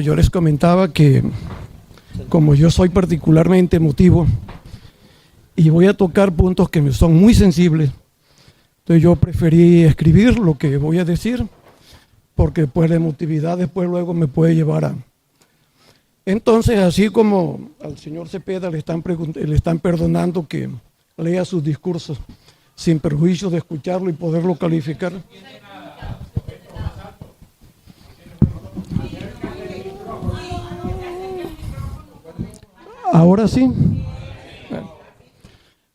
Yo les comentaba que como yo soy particularmente emotivo y voy a tocar puntos que me son muy sensibles, entonces yo preferí escribir lo que voy a decir, porque pues la emotividad después luego me puede llevar a... Entonces, así como al señor Cepeda le están perdonando que lea sus discursos sin perjuicio de escucharlo y poderlo calificar. Ahora sí.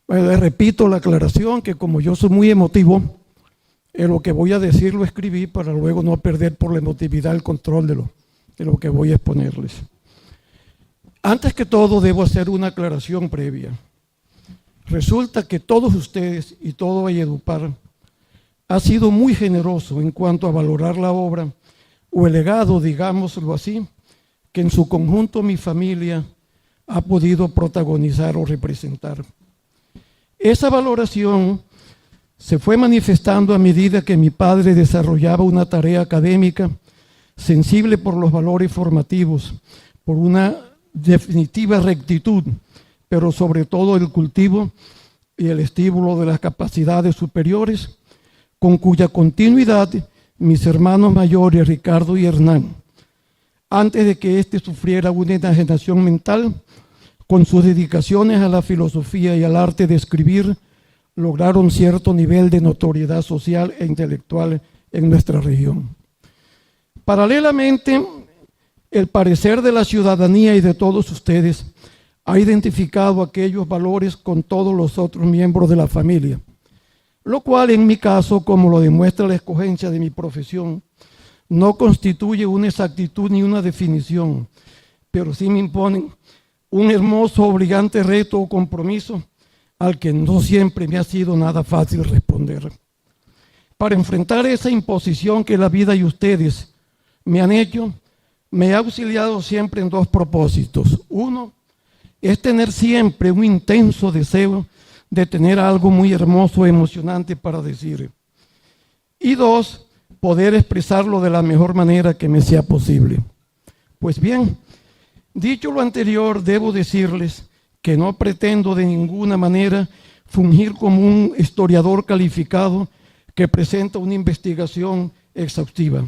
Bueno, les repito la aclaración que como yo soy muy emotivo, lo que voy a decir lo escribí para luego no perder por la emotividad el control de lo que voy a exponerles. Antes que todo debo hacer una aclaración previa. Resulta que todos ustedes y todo Valledupar ha sido muy generoso en cuanto a valorar la obra o el legado, digámoslo así, que en su conjunto mi familia ha podido protagonizar o representar. Esa valoración se fue manifestando a medida que mi padre desarrollaba una tarea académica sensible por los valores formativos, por una definitiva rectitud, pero sobre todo el cultivo y el estímulo de las capacidades superiores, con cuya continuidad mis hermanos mayores, Ricardo y Hernán, antes de que éste sufriera una enajenación mental, con sus dedicaciones a la filosofía y al arte de escribir, lograron cierto nivel de notoriedad social e intelectual en nuestra región. Paralelamente, el parecer de la ciudadanía y de todos ustedes ha identificado aquellos valores con todos los otros miembros de la familia, lo cual en mi caso, como lo demuestra la escogencia de mi profesión, no constituye una exactitud ni una definición, pero sí me imponen un hermoso, obligante reto o compromiso al que no siempre me ha sido nada fácil responder. Para enfrentar esa imposición que la vida y ustedes me han hecho, me he auxiliado siempre en dos propósitos. Uno es tener siempre un intenso deseo de tener algo muy hermoso, emocionante para decir. Y dos, poder expresarlo de la mejor manera que me sea posible. Pues bien, dicho lo anterior, debo decirles que no pretendo de ninguna manera fungir como un historiador calificado que presenta una investigación exhaustiva.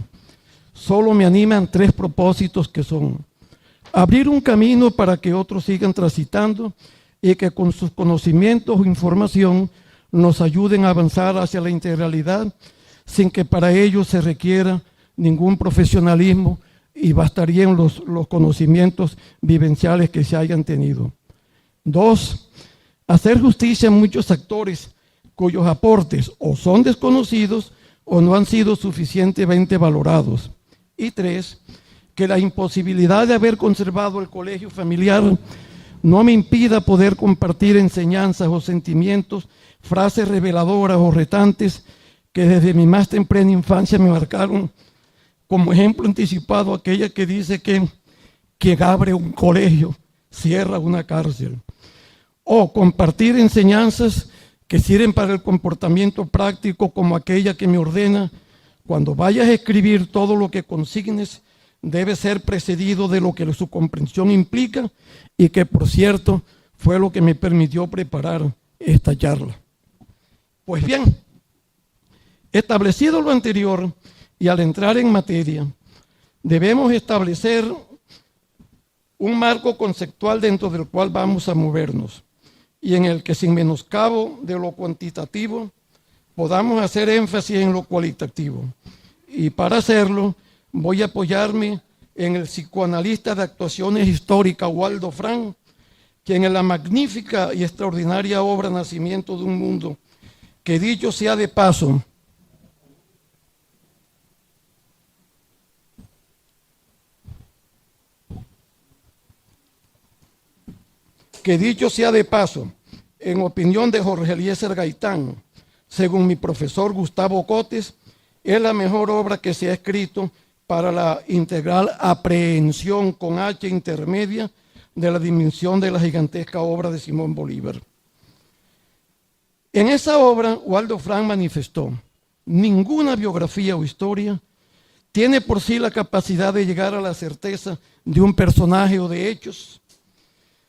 Solo me animan tres propósitos que son: abrir un camino para que otros sigan transitando y que con sus conocimientos o información nos ayuden a avanzar hacia la integralidad sin que para ello se requiera ningún profesionalismo y bastarían los conocimientos vivenciales que se hayan tenido. Dos, hacer justicia a muchos actores cuyos aportes o son desconocidos o no han sido suficientemente valorados. Y tres, que la imposibilidad de haber conservado el colegio familiar no me impida poder compartir enseñanzas o sentimientos, frases reveladoras o retantes que desde mi más temprana infancia me marcaron. Como ejemplo anticipado, aquella que dice que quien abre un colegio cierra una cárcel. O compartir enseñanzas que sirven para el comportamiento práctico, como aquella que me ordena: cuando vayas a escribir, todo lo que consignes debe ser precedido de lo que su comprensión implica, y que, por cierto, fue lo que me permitió preparar esta charla. Pues bien, establecido lo anterior, y al entrar en materia, debemos establecer un marco conceptual dentro del cual vamos a movernos y en el que, sin menoscabo de lo cuantitativo, podamos hacer énfasis en lo cualitativo. Y para hacerlo, voy a apoyarme en el psicoanalista de actuaciones históricas Waldo Frank, quien en la magnífica y extraordinaria obra Nacimiento de un Mundo, que dicho sea de paso, en opinión de Jorge Eliezer Gaitán, según mi profesor Gustavo Cotes, es la mejor obra que se ha escrito para la integral aprehensión con H intermedia de la dimensión de la gigantesca obra de Simón Bolívar. En esa obra, Waldo Frank manifestó: ninguna biografía o historia tiene por sí la capacidad de llegar a la certeza de un personaje o de hechos.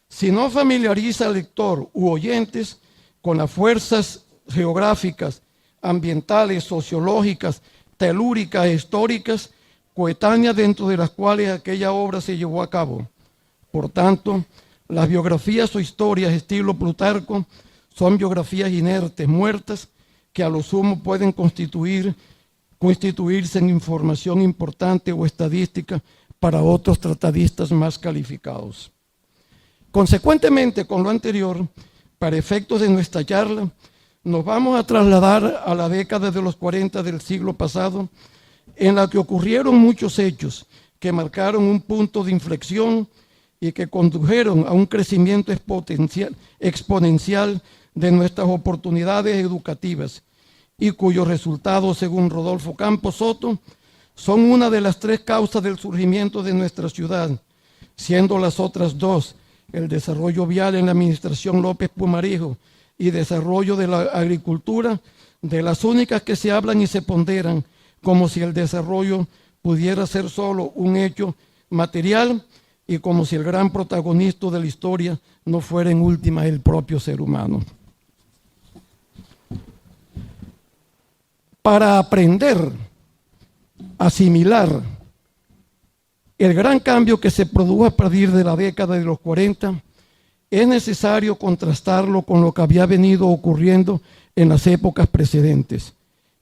Si no familiariza al lector u oyentes con las fuerzas geográficas, ambientales, sociológicas, telúricas e históricas coetáneas dentro de las cuales aquella obra se llevó a cabo. Por tanto, las biografías o historias estilo Plutarco son biografías inertes, muertas, que a lo sumo pueden constituirse en información importante o estadística para otros tratadistas más calificados. Consecuentemente, con lo anterior, para efectos de nuestra charla, nos vamos a trasladar a la década de los 40 del siglo pasado, en la que ocurrieron muchos hechos que marcaron un punto de inflexión y que condujeron a un crecimiento exponencial de nuestras oportunidades educativas y cuyos resultados, según Rodolfo Campos Soto, son una de las tres causas del surgimiento de nuestra ciudad, siendo las otras dos, el desarrollo vial en la administración López Pumarejo y desarrollo de la agricultura, de las únicas que se hablan y se ponderan como si el desarrollo pudiera ser solo un hecho material y como si el gran protagonista de la historia no fuera en última el propio ser humano. Para aprender, asimilar el gran cambio que se produjo a partir de la década de los 40, es necesario contrastarlo con lo que había venido ocurriendo en las épocas precedentes,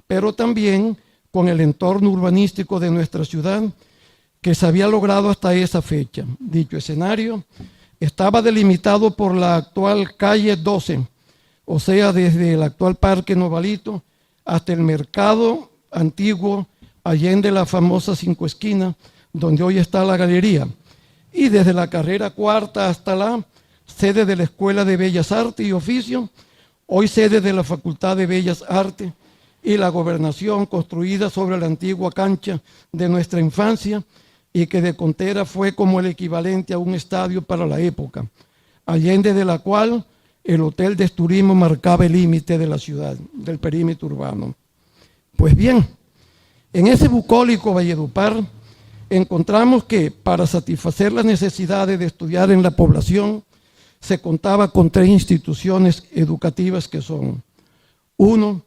pero también con el entorno urbanístico de nuestra ciudad que se había logrado hasta esa fecha. Dicho escenario estaba delimitado por la actual calle 12, o sea, desde el actual Parque Novalito hasta el mercado antiguo allende la famosa Cinco Esquinas, donde hoy está la galería, y desde la carrera cuarta hasta la sede de la Escuela de Bellas Artes y Oficio, hoy sede de la Facultad de Bellas Artes, y la gobernación construida sobre la antigua cancha de nuestra infancia y que de contera fue como el equivalente a un estadio para la época, allende de la cual el Hotel de Turismo marcaba el límite de la ciudad, del perímetro urbano. Pues bien, en ese bucólico Valledupar encontramos que para satisfacer las necesidades de estudiar en la población se contaba con tres instituciones educativas que son: 1,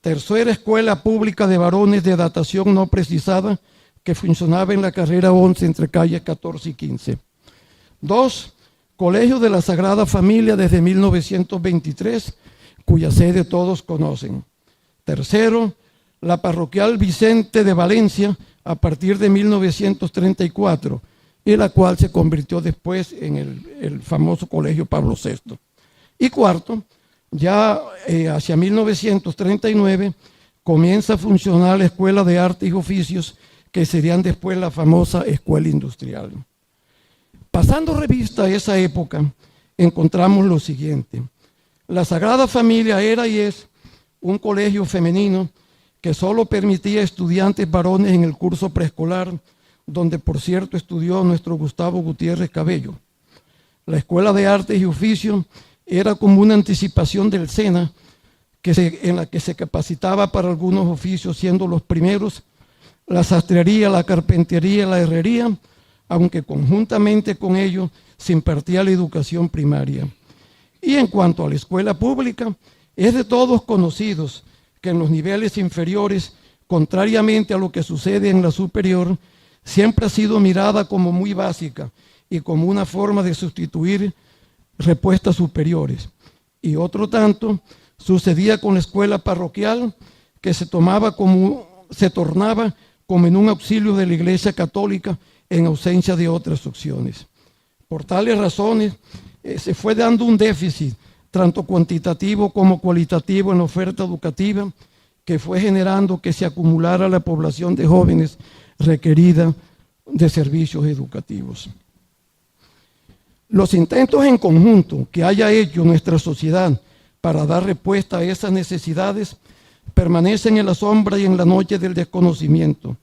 tercera escuela pública de varones de datación no precisada que funcionaba en la carrera 11 entre calles 14 y 15. 2, Colegio de la Sagrada Familia desde 1923, cuya sede todos conocen. 3, la parroquial Vicente de Valencia a partir de 1934, y la cual se convirtió después en el famoso Colegio Pablo VI. Y 4, ya hacia 1939 comienza a funcionar la Escuela de Artes y Oficios, que serían después la famosa Escuela Industrial. Pasando revista a esa época, encontramos lo siguiente: la Sagrada Familia era y es un colegio femenino que solo permitía estudiantes varones en el curso preescolar, donde por cierto estudió nuestro Gustavo Gutiérrez Cabello. La Escuela de Artes y Oficios era como una anticipación del SENA, en la que se capacitaba para algunos oficios, siendo los primeros la sastrería, la carpintería, la herrería, aunque conjuntamente con ello se impartía la educación primaria. Y en cuanto a la escuela pública, es de todos conocidos que en los niveles inferiores, contrariamente a lo que sucede en la superior, siempre ha sido mirada como muy básica y como una forma de sustituir respuestas superiores. Y otro tanto sucedía con la escuela parroquial, que se tornaba como en un auxilio de la Iglesia Católica en ausencia de otras opciones. Por tales razones, se fue dando un déficit, tanto cuantitativo como cualitativo, en la oferta educativa, que fue generando que se acumulara la población de jóvenes requerida de servicios educativos. Los intentos en conjunto que haya hecho nuestra sociedad para dar respuesta a esas necesidades permanecen en la sombra y en la noche del desconocimiento,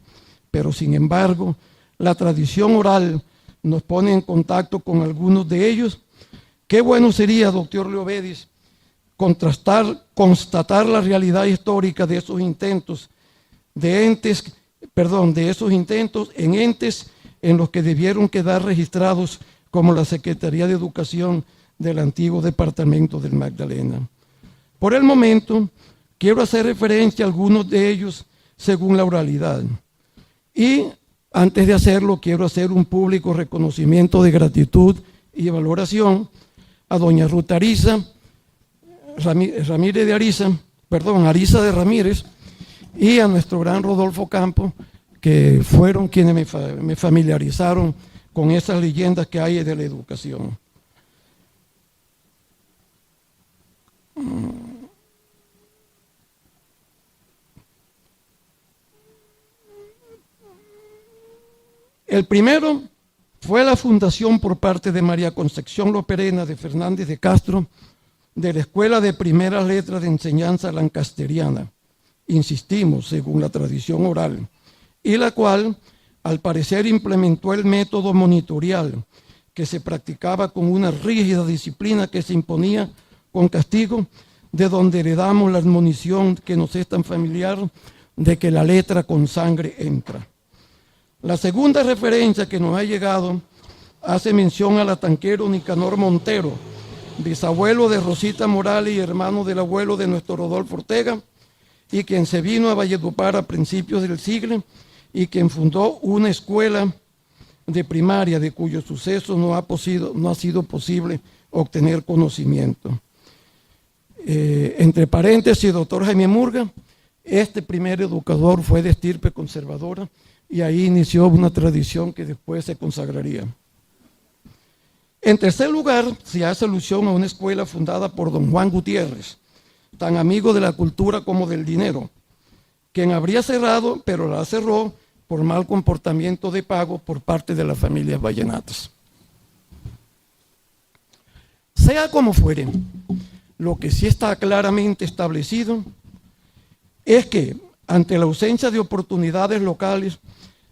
pero sin embargo, la tradición oral nos pone en contacto con algunos de ellos. Qué bueno sería, doctor Leovedis, constatar la realidad histórica de esos intentos de entes de esos intentos en entes en los que debieron quedar registrados como la Secretaría de Educación del antiguo Departamento del Magdalena. Por el momento, quiero hacer referencia a algunos de ellos según la oralidad. Y antes de hacerlo, quiero hacer un público reconocimiento de gratitud y valoración a doña Ruth Ariza de Ramírez, y a nuestro gran Rodolfo Campos, que fueron quienes me familiarizaron con esas leyendas que hay de la educación. El primero fue la fundación por parte de María Concepción Loperena de Fernández de Castro de la Escuela de Primeras Letras de Enseñanza Lancasteriana, insistimos, según la tradición oral, y la cual, al parecer, implementó el método monitorial que se practicaba con una rígida disciplina que se imponía con castigo, de donde heredamos la admonición que nos es tan familiar de que la letra con sangre entra. La segunda referencia que nos ha llegado hace mención al atanquero Nicanor Montero, bisabuelo de Rosita Morales y hermano del abuelo de nuestro Rodolfo Ortega, y quien se vino a Valledupar a principios del siglo y quien fundó una escuela de primaria de cuyo suceso no ha sido posible obtener conocimiento. Entre paréntesis, doctor Jaime Murga, este primer educador fue de estirpe conservadora y ahí inició una tradición que después se consagraría. En tercer lugar, se hace alusión a una escuela fundada por don Juan Gutiérrez, tan amigo de la cultura como del dinero, quien habría cerrado, pero la cerró por mal comportamiento de pago por parte de las familias vallenatas. Sea como fuere, lo que sí está claramente establecido es que, ante la ausencia de oportunidades locales,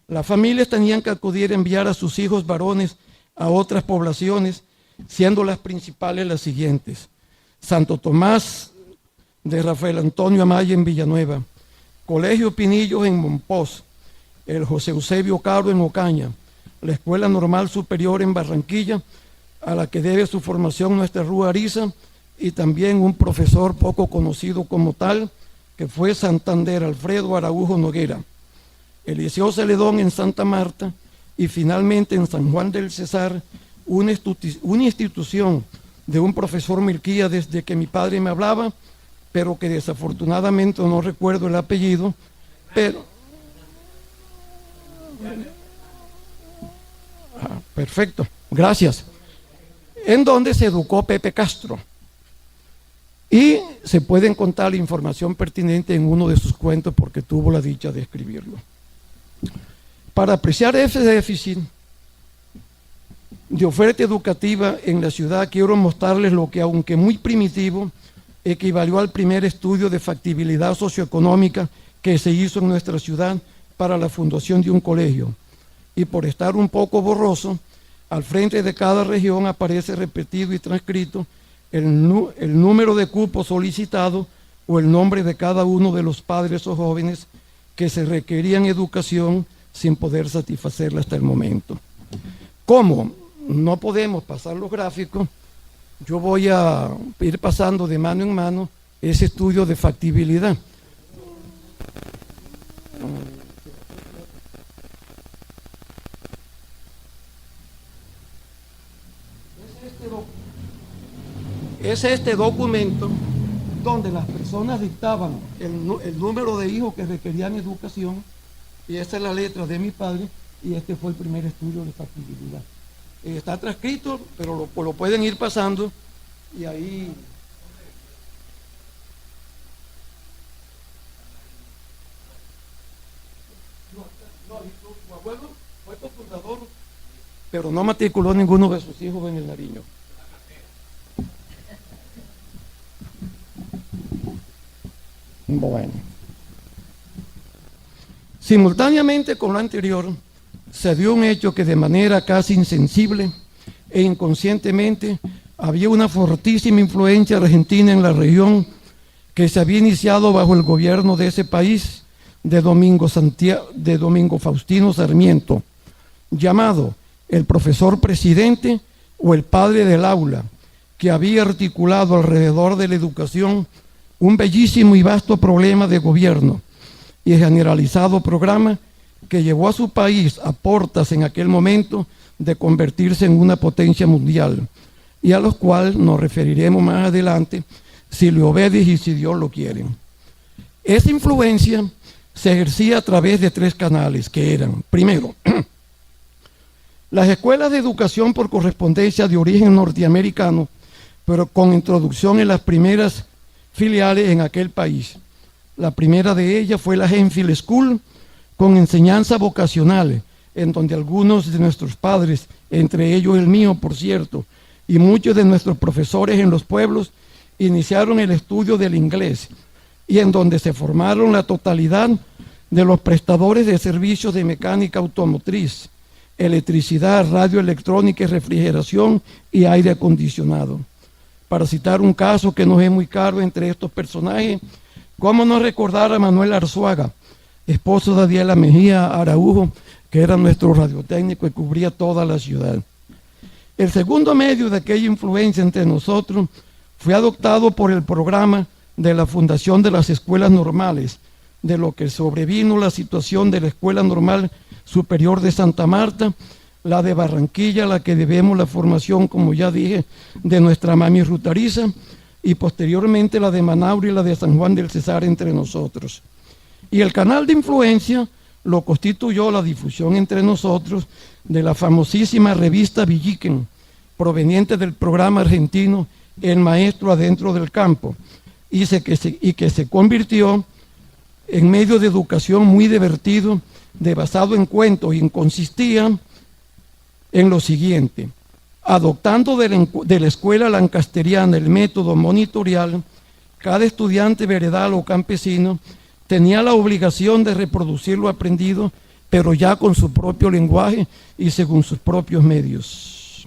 las familias tenían que acudir a enviar a sus hijos varones a otras poblaciones, siendo las principales las siguientes: Santo Tomás de Rafael Antonio Amaya en Villanueva, Colegio Pinillos en Monpós, el José Eusebio Caro en Ocaña, la Escuela Normal Superior en Barranquilla, a la que debe su formación nuestra Ruth Ariza, y también un profesor poco conocido como tal, que fue Santander Alfredo Araujo Noguera, el Liceo Celedón en Santa Marta, y finalmente en San Juan del Cesar, una institución de un profesor Milquíades de que mi padre me hablaba, pero que desafortunadamente no recuerdo el apellido, pero... perfecto, gracias. En donde se educó Pepe Castro. Y se puede encontrar la información pertinente en uno de sus cuentos porque tuvo la dicha de escribirlo. Para apreciar ese déficit de oferta educativa en la ciudad, quiero mostrarles lo que, aunque muy primitivo, equivalió al primer estudio de factibilidad socioeconómica que se hizo en nuestra ciudad para la fundación de un colegio. Y por estar un poco borroso, al frente de cada región aparece repetido y transcrito el número de cupos solicitados o el nombre de cada uno de los padres o jóvenes que se requerían educación sin poder satisfacerla hasta el momento. Como no podemos pasar los gráficos, yo voy a ir pasando de mano en mano ese estudio de factibilidad. Es este documento donde las personas dictaban el número de hijos que requerían educación, y esta es la letra de mi padre, y este fue el primer estudio de factibilidad. Está transcrito, pero lo pueden ir pasando, y ahí... Su abuelo fue cofundador, pero no matriculó ninguno de sus hijos en el Nariño. Bueno, simultáneamente con lo anterior, se dio un hecho que de manera casi insensible e inconscientemente había una fortísima influencia argentina en la región que se había iniciado bajo el gobierno de ese país de Domingo Faustino Sarmiento, llamado el profesor presidente o el padre del aula, que había articulado alrededor de la educación un bellísimo y vasto problema de gobierno y generalizado programa que llevó a su país a portas en aquel momento de convertirse en una potencia mundial, y a los cuales nos referiremos más adelante si le obedes y si Dios lo quiere. Esa influencia se ejercía a través de 3 canales, que eran, primero, las escuelas de educación por correspondencia de origen norteamericano, pero con introducción en las primeras filiales en aquel país. La primera de ellas fue la Enfield School, con enseñanza vocacional, en donde algunos de nuestros padres, entre ellos el mío, por cierto, y muchos de nuestros profesores en los pueblos, iniciaron el estudio del inglés, y en donde se formaron la totalidad de los prestadores de servicios de mecánica automotriz, electricidad, radioelectrónica y refrigeración y aire acondicionado. Para citar un caso que nos es muy caro entre estos personajes, ¿cómo no recordar a Manuel Arzuaga, esposo de Adiela Mejía Araujo, que era nuestro radiotécnico y cubría toda la ciudad? El segundo medio de aquella influencia entre nosotros fue adoptado por el programa de la Fundación de las Escuelas Normales, de lo que sobrevino la situación de la Escuela Normal Superior de Santa Marta, la de Barranquilla, a la que debemos la formación, como ya dije, de nuestra mami Rutariza, y posteriormente la de Manaure y la de San Juan del Cesar entre nosotros. Y el canal de influencia lo constituyó la difusión entre nosotros de la famosísima revista Villiquen, proveniente del programa argentino El Maestro Adentro del Campo, y que se convirtió en medio de educación muy divertido, basado en cuentos, y consistía en lo siguiente: adoptando de la escuela lancasteriana el método monitorial, cada estudiante veredal o campesino tenía la obligación de reproducir lo aprendido, pero ya con su propio lenguaje y según sus propios medios.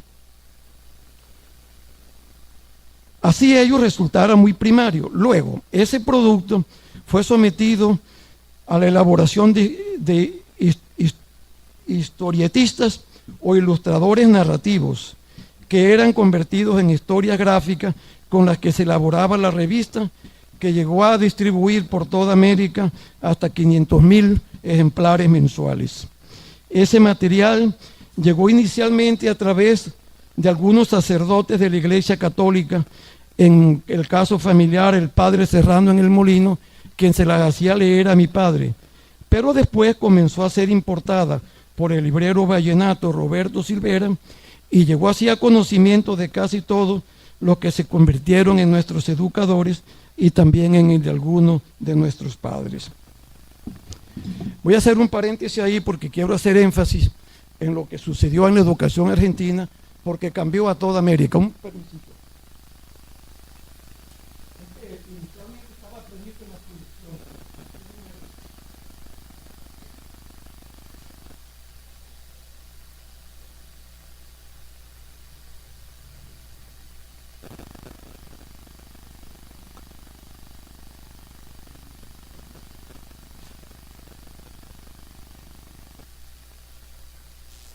Así ello resultara muy primario. Luego, ese producto fue sometido a la elaboración de historietistas o ilustradores narrativos, que eran convertidos en historias gráficas con las que se elaboraba la revista, que llegó a distribuir por toda América hasta 500,000 ejemplares mensuales. Ese material llegó inicialmente a través de algunos sacerdotes de la Iglesia Católica, en el caso familiar el padre Serrano en el Molino, quien se las hacía leer a mi padre, pero después comenzó a ser importada por el librero vallenato Roberto Silvera, y llegó así a conocimiento de casi todos los que se convirtieron en nuestros educadores y también en el de algunos de nuestros padres. Voy a hacer un paréntesis ahí porque quiero hacer énfasis en lo que sucedió en la educación argentina, porque cambió a toda América.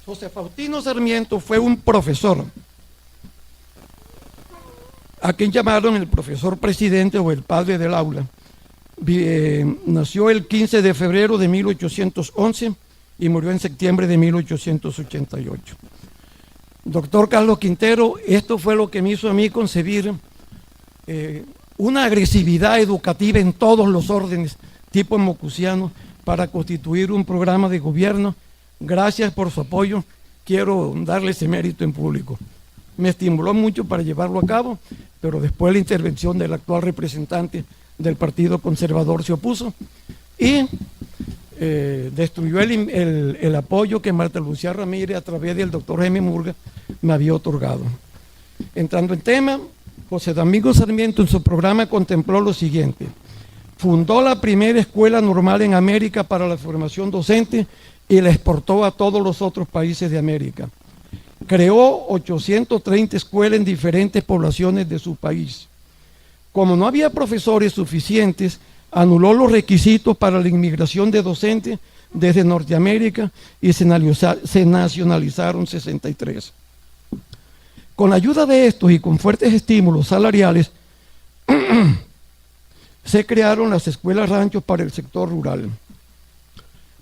José Faustino Sarmiento fue un profesor, a quien llamaron el profesor presidente o el padre del aula. Nació el 15 de febrero de 1811 y murió en septiembre de 1888. Doctor Carlos Quintero, esto fue lo que me hizo a mí concebir una agresividad educativa en todos los órdenes, tipo mocusiano, para constituir un programa de gobierno. Gracias por su apoyo, quiero darle ese mérito en público. Me estimuló mucho para llevarlo a cabo, pero después la intervención del actual representante del Partido Conservador se opuso y destruyó el apoyo que Marta Lucía Ramírez, a través del doctor Jaime Murga, me había otorgado. Entrando en tema, José Domingo Sarmiento en su programa contempló lo siguiente: fundó la primera escuela normal en América para la formación docente y la exportó a todos los otros países de América. Creó 830 escuelas en diferentes poblaciones de su país. Como no había profesores suficientes, Anuló los requisitos para la inmigración de docentes desde Norteamérica y se nacionalizaron 63. Con la ayuda de estos y con fuertes estímulos salariales, se crearon las escuelas ranchos para el sector rural.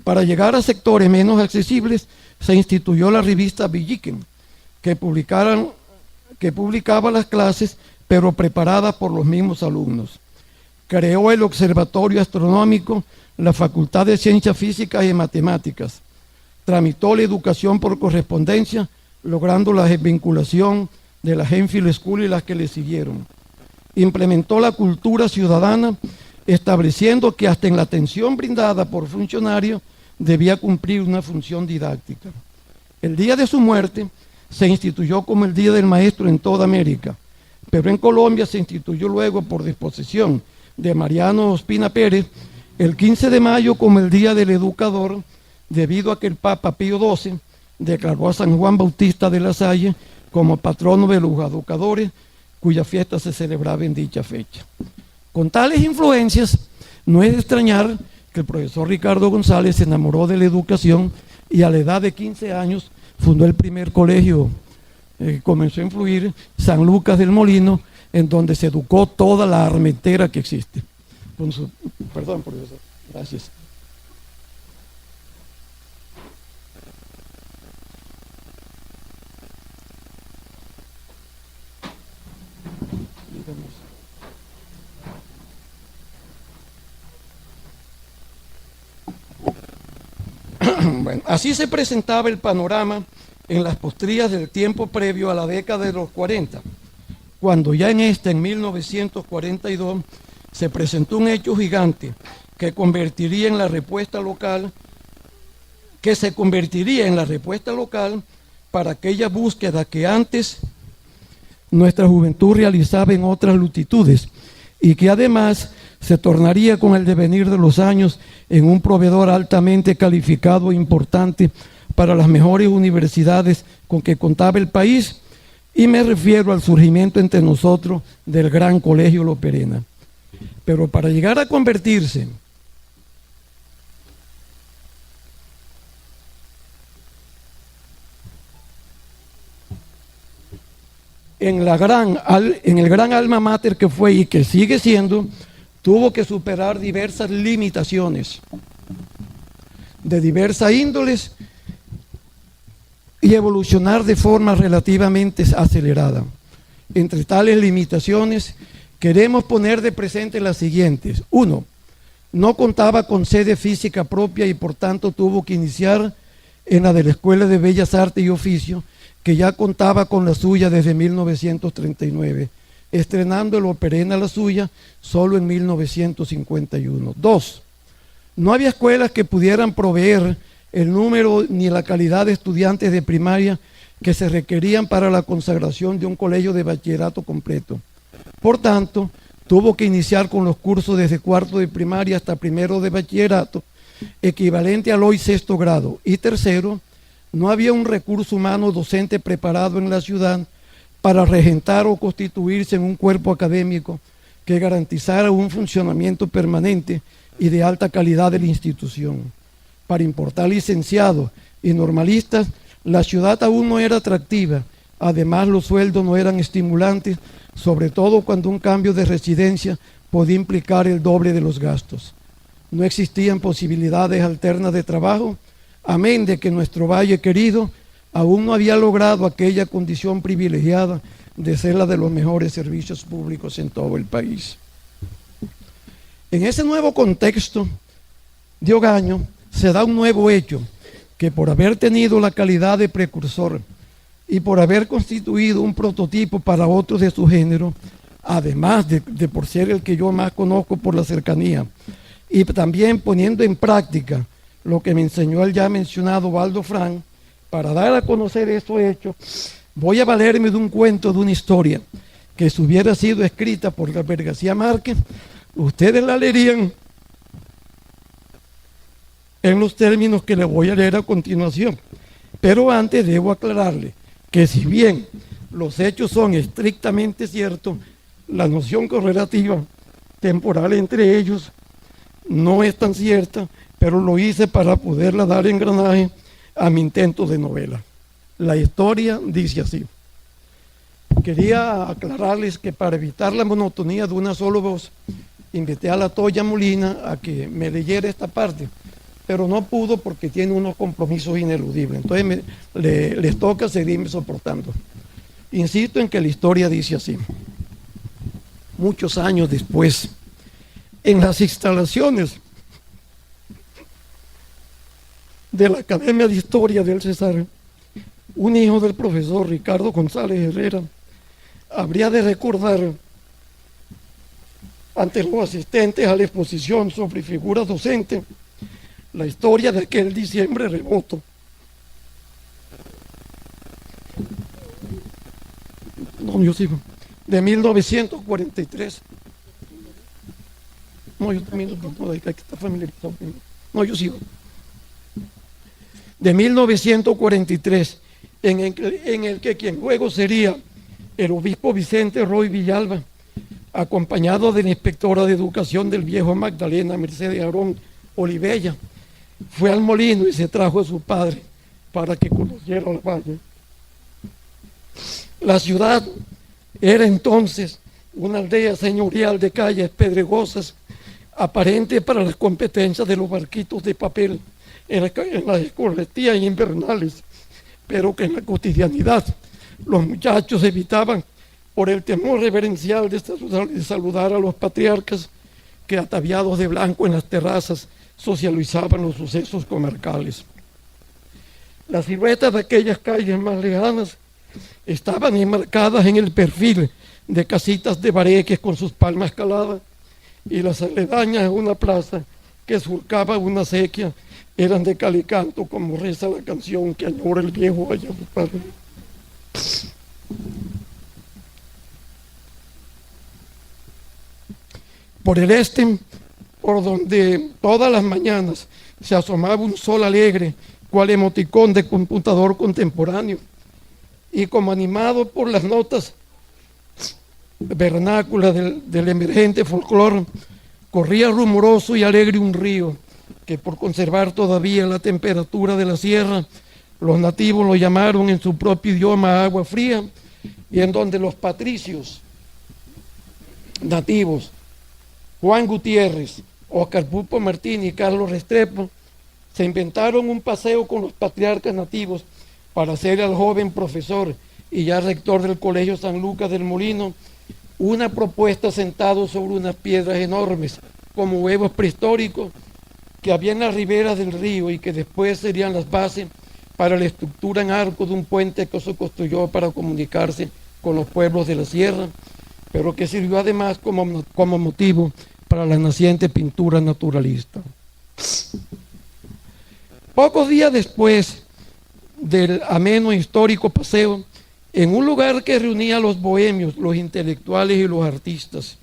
Para llegar a sectores menos accesibles, se instituyó la revista Villiquen, que publicaba las clases, pero preparadas por los mismos alumnos. Creó el Observatorio Astronómico, la Facultad de Ciencias Físicas y Matemáticas. Tramitó la educación por correspondencia, logrando la vinculación de la Enfield School y las que le siguieron. Implementó la cultura ciudadana, estableciendo que hasta en la atención brindada por funcionarios debía cumplir una función didáctica. El día de su muerte se instituyó como el Día del Maestro en toda América, pero en Colombia se instituyó luego por disposición de Mariano Ospina Pérez el 15 de mayo como el Día del Educador, debido a que el Papa Pío XII declaró a San Juan Bautista de la Salle como patrono de los educadores, cuya fiesta se celebraba en dicha fecha. Con tales influencias, no es de extrañar que el profesor Ricardo González se enamoró de la educación y a la edad de 15 años fundó el primer colegio que comenzó a influir, San Lucas del Molino, en donde se educó toda la armentera que existe. Perdón, profesor. Gracias. Bueno, así se presentaba el panorama en las postrías del tiempo previo a la década de los 40, cuando ya en 1942, se presentó un hecho gigante que se convertiría en la respuesta local para aquella búsqueda que antes nuestra juventud realizaba en otras latitudes y que además se tornaría con el devenir de los años en un proveedor altamente calificado e importante para las mejores universidades con que contaba el país, y me refiero al surgimiento entre nosotros del Gran Colegio La Perena. Pero para llegar a convertirse en el gran alma mater que fue y que sigue siendo, tuvo que superar diversas limitaciones de diversas índoles y evolucionar de forma relativamente acelerada. Entre tales limitaciones, queremos poner de presente las siguientes. 1. No contaba con sede física propia y por tanto tuvo que iniciar en la de la Escuela de Bellas Artes y Oficios, que ya contaba con la suya desde 1939, estrenando el Perena la suya solo en 1951. 2. No había escuelas que pudieran proveer el número ni la calidad de estudiantes de primaria que se requerían para la consagración de un colegio de bachillerato completo. Por tanto, tuvo que iniciar con los cursos desde cuarto de primaria hasta primero de bachillerato, equivalente al hoy sexto grado. Y tercero, no había un recurso humano docente preparado en la ciudad para regentar o constituirse en un cuerpo académico que garantizara un funcionamiento permanente y de alta calidad de la institución. Para importar licenciados y normalistas, la ciudad aún no era atractiva. Además, los sueldos no eran estimulantes, sobre todo cuando un cambio de residencia podía implicar el doble de los gastos. No existían posibilidades alternas de trabajo, amén de que nuestro valle querido aún no había logrado aquella condición privilegiada de ser la de los mejores servicios públicos en todo el país. En ese nuevo contexto de Ogaño se da un nuevo hecho, que por haber tenido la calidad de precursor y por haber constituido un prototipo para otros de su género, además de por ser el que yo más conozco por la cercanía, y también poniendo en práctica lo que me enseñó el ya mencionado Waldo Frank, para dar a conocer estos hechos, voy a valerme de un cuento, de una historia, que si hubiera sido escrita por Gabriel García Márquez, ustedes la leerían en los términos que les voy a leer a continuación. Pero antes debo aclararle que si bien los hechos son estrictamente ciertos, la noción correlativa temporal entre ellos no es tan cierta, pero lo hice para poderla dar engranaje a mi intento de novela. La historia dice así. Quería aclararles que para evitar la monotonía de una sola voz, invité a la Toya Molina a que me leyera esta parte, pero no pudo porque tiene unos compromisos ineludibles. Entonces les toca seguirme soportando. Insisto en que la historia dice así. Muchos años después, en las instalaciones de la Academia de Historia del Cesar, un hijo del profesor Ricardo González Herrera habría de recordar ante los asistentes a la exposición sobre figuras docentes la historia de aquel diciembre remoto. No, yo sigo. De 1943. No, yo también no, hay que estar familiarizado. No, yo sigo. De 1943, en el que quien luego sería el obispo Vicente Roy Villalba, acompañado de la inspectora de educación del viejo Magdalena, Mercedes Aarón Olivella, fue al molino y se trajo a su padre para que conociera el valle. La ciudad era entonces una aldea señorial de calles pedregosas, aparente para las competencias de los barquitos de papel en las escorrestías invernales, pero que en la cotidianidad los muchachos evitaban por el temor reverencial de saludar a los patriarcas que, ataviados de blanco en las terrazas, socializaban los sucesos comarcales. Las siluetas de aquellas calles más lejanas estaban enmarcadas en el perfil de casitas de bareques con sus palmas caladas, y las aledañas de una plaza que surcaba una acequia eran de cal y canto, como reza la canción que añora el viejo Valledupar. Por el este, por donde todas las mañanas se asomaba un sol alegre, cual emoticón de computador contemporáneo, y como animado por las notas vernáculas del emergente folclore, corría rumoroso y alegre un río que, por conservar todavía la temperatura de la sierra, los nativos lo llamaron en su propio idioma agua fría, y en donde los patricios nativos, Juan Gutiérrez, Oscar Pupo Martín y Carlos Restrepo, se inventaron un paseo con los patriarcas nativos para hacer al joven profesor y ya rector del Colegio San Lucas del Molino una propuesta sentado sobre unas piedras enormes como huevos prehistóricos que había en las riberas del río y que después serían las bases para la estructura en arco de un puente que se construyó para comunicarse con los pueblos de la sierra, pero que sirvió además como motivo para la naciente pintura naturalista. Pocos días después del ameno e histórico paseo, en un lugar que reunía a los bohemios, los intelectuales y los artistas,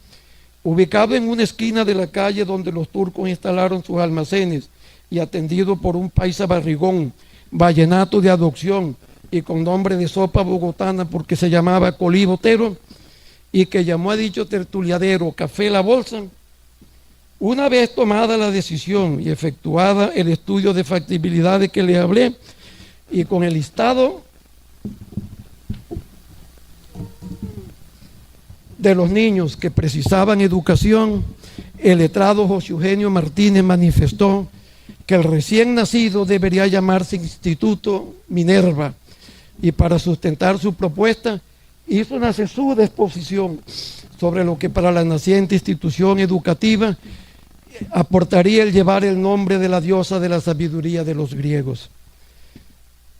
ubicado en una esquina de la calle donde los turcos instalaron sus almacenes y atendido por un paisa barrigón, vallenato de adopción y con nombre de sopa bogotana porque se llamaba Colí Botero, y que llamó a dicho tertuliadero Café La Bolsa. Una vez tomada la decisión y efectuada el estudio de factibilidad de que le hablé, y con el listado de los niños que precisaban educación, el letrado José Eugenio Martínez manifestó que el recién nacido debería llamarse Instituto Minerva, y para sustentar su propuesta hizo una sesuda exposición sobre lo que para la naciente institución educativa aportaría el llevar el nombre de la diosa de la sabiduría de los griegos.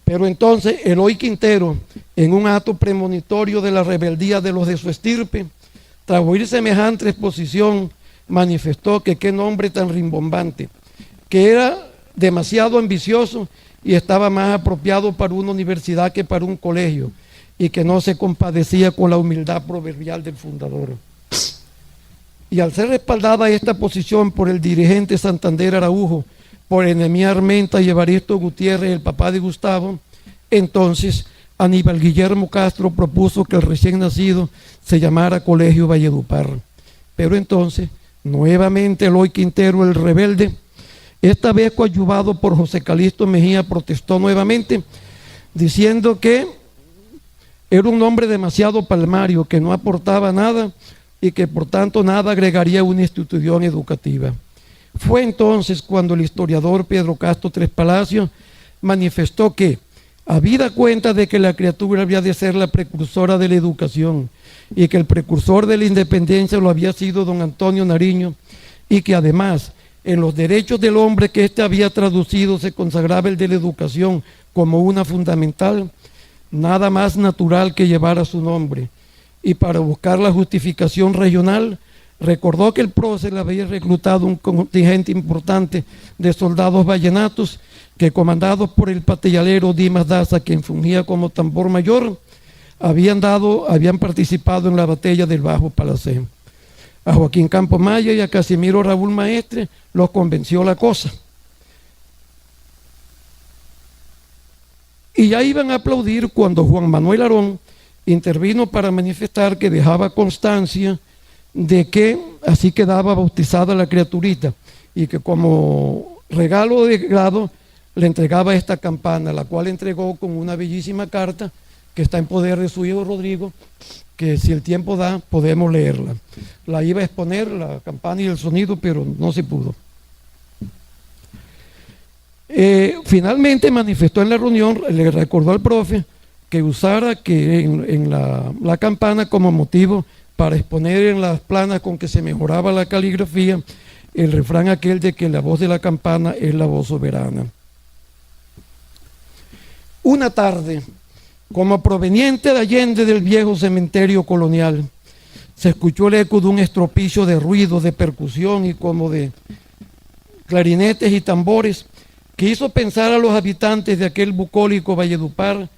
Pero entonces Eloy Quintero, en un acto premonitorio de la rebeldía de los de su estirpe, tras oír semejante exposición, manifestó que qué nombre tan rimbombante, que era demasiado ambicioso y estaba más apropiado para una universidad que para un colegio, y que no se compadecía con la humildad proverbial del fundador. Y al ser respaldada esta posición por el dirigente Santander Araujo, por Enemía Armenta y Evaristo Gutiérrez, el papá de Gustavo, entonces Aníbal Guillermo Castro propuso que el recién nacido se llamara Colegio Valledupar. Pero entonces Nuevamente Eloy Quintero, el rebelde, esta vez coadyuvado por José Calixto Mejía, protestó nuevamente, diciendo que era un hombre demasiado palmario, que no aportaba nada y que por tanto nada agregaría a una institución educativa. Fue entonces cuando el historiador Pedro Castro Tres Palacios manifestó que, habida cuenta de que la criatura había de ser la precursora de la educación y que el precursor de la independencia lo había sido don Antonio Nariño, y que además en los derechos del hombre que éste había traducido se consagraba el de la educación como una fundamental, nada más natural que llevara su nombre. Y para buscar la justificación regional, recordó que el prócer había reclutado un contingente importante de soldados vallenatos que, comandados por el patellalero Dimas Daza, quien fungía como tambor mayor, habían participado en la batalla del Bajo Palacé. A Joaquín Campomaya y a Casimiro Raúl Maestre los convenció la cosa. Y ya iban a aplaudir cuando Juan Manuel Arón intervino para manifestar que dejaba constancia de que así quedaba bautizada la criaturita y que como regalo de grado le entregaba esta campana, la cual entregó con una bellísima carta que está en poder de su hijo Rodrigo, que si el tiempo da podemos leerla. La iba a exponer, la campana y el sonido, pero no se pudo. Finalmente manifestó en la reunión, le recordó al profe que usara en la campana como motivo para exponer en las planas con que se mejoraba la caligrafía el refrán aquel de que la voz de la campana es la voz soberana. Una tarde, como proveniente de Allende del viejo cementerio colonial, se escuchó el eco de un estropicio de ruido, de percusión y como de clarinetes y tambores, que hizo pensar a los habitantes de aquel bucólico Valledupar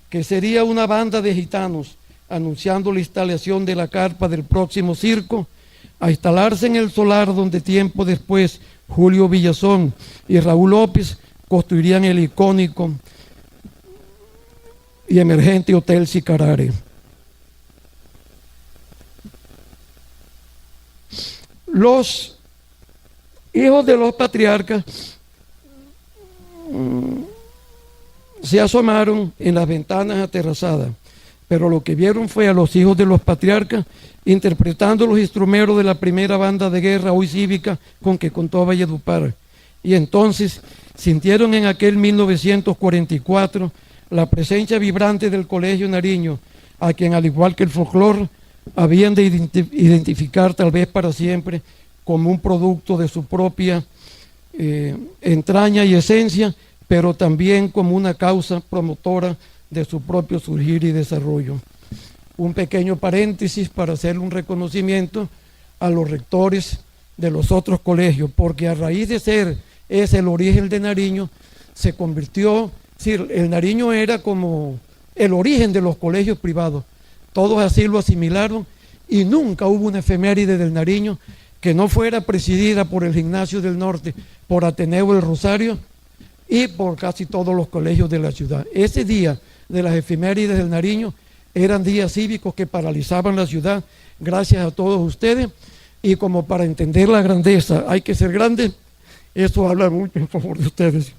que sería una banda de gitanos anunciando la instalación de la carpa del próximo circo, a instalarse en el solar donde tiempo después Julio Villazón y Raúl López construirían el icónico y emergente Hotel Sicarare. Los hijos de los patriarcas se asomaron en las ventanas aterrazadas, pero lo que vieron fue a los hijos de los patriarcas interpretando los instrumentos de la primera banda de guerra hoy cívica con que contó Valledupar. Y entonces sintieron en aquel 1944 la presencia vibrante del Colegio Nariño, a quien, al igual que el folclore, habían de identificar tal vez para siempre como un producto de su propia entraña y esencia, pero también como una causa promotora de su propio surgir y desarrollo. Un pequeño paréntesis para hacer un reconocimiento a los rectores de los otros colegios, porque a raíz de ser ese el origen de Nariño, se convirtió, sí, el Nariño era como el origen de los colegios privados, todos así lo asimilaron y nunca hubo una efeméride del Nariño que no fuera presidida por el Gimnasio del Norte, por Ateneo del Rosario y por casi todos los colegios de la ciudad. Ese día de las efemérides del Nariño eran días cívicos que paralizaban la ciudad, gracias a todos ustedes, y como para entender la grandeza hay que ser grande, eso habla mucho en favor de ustedes.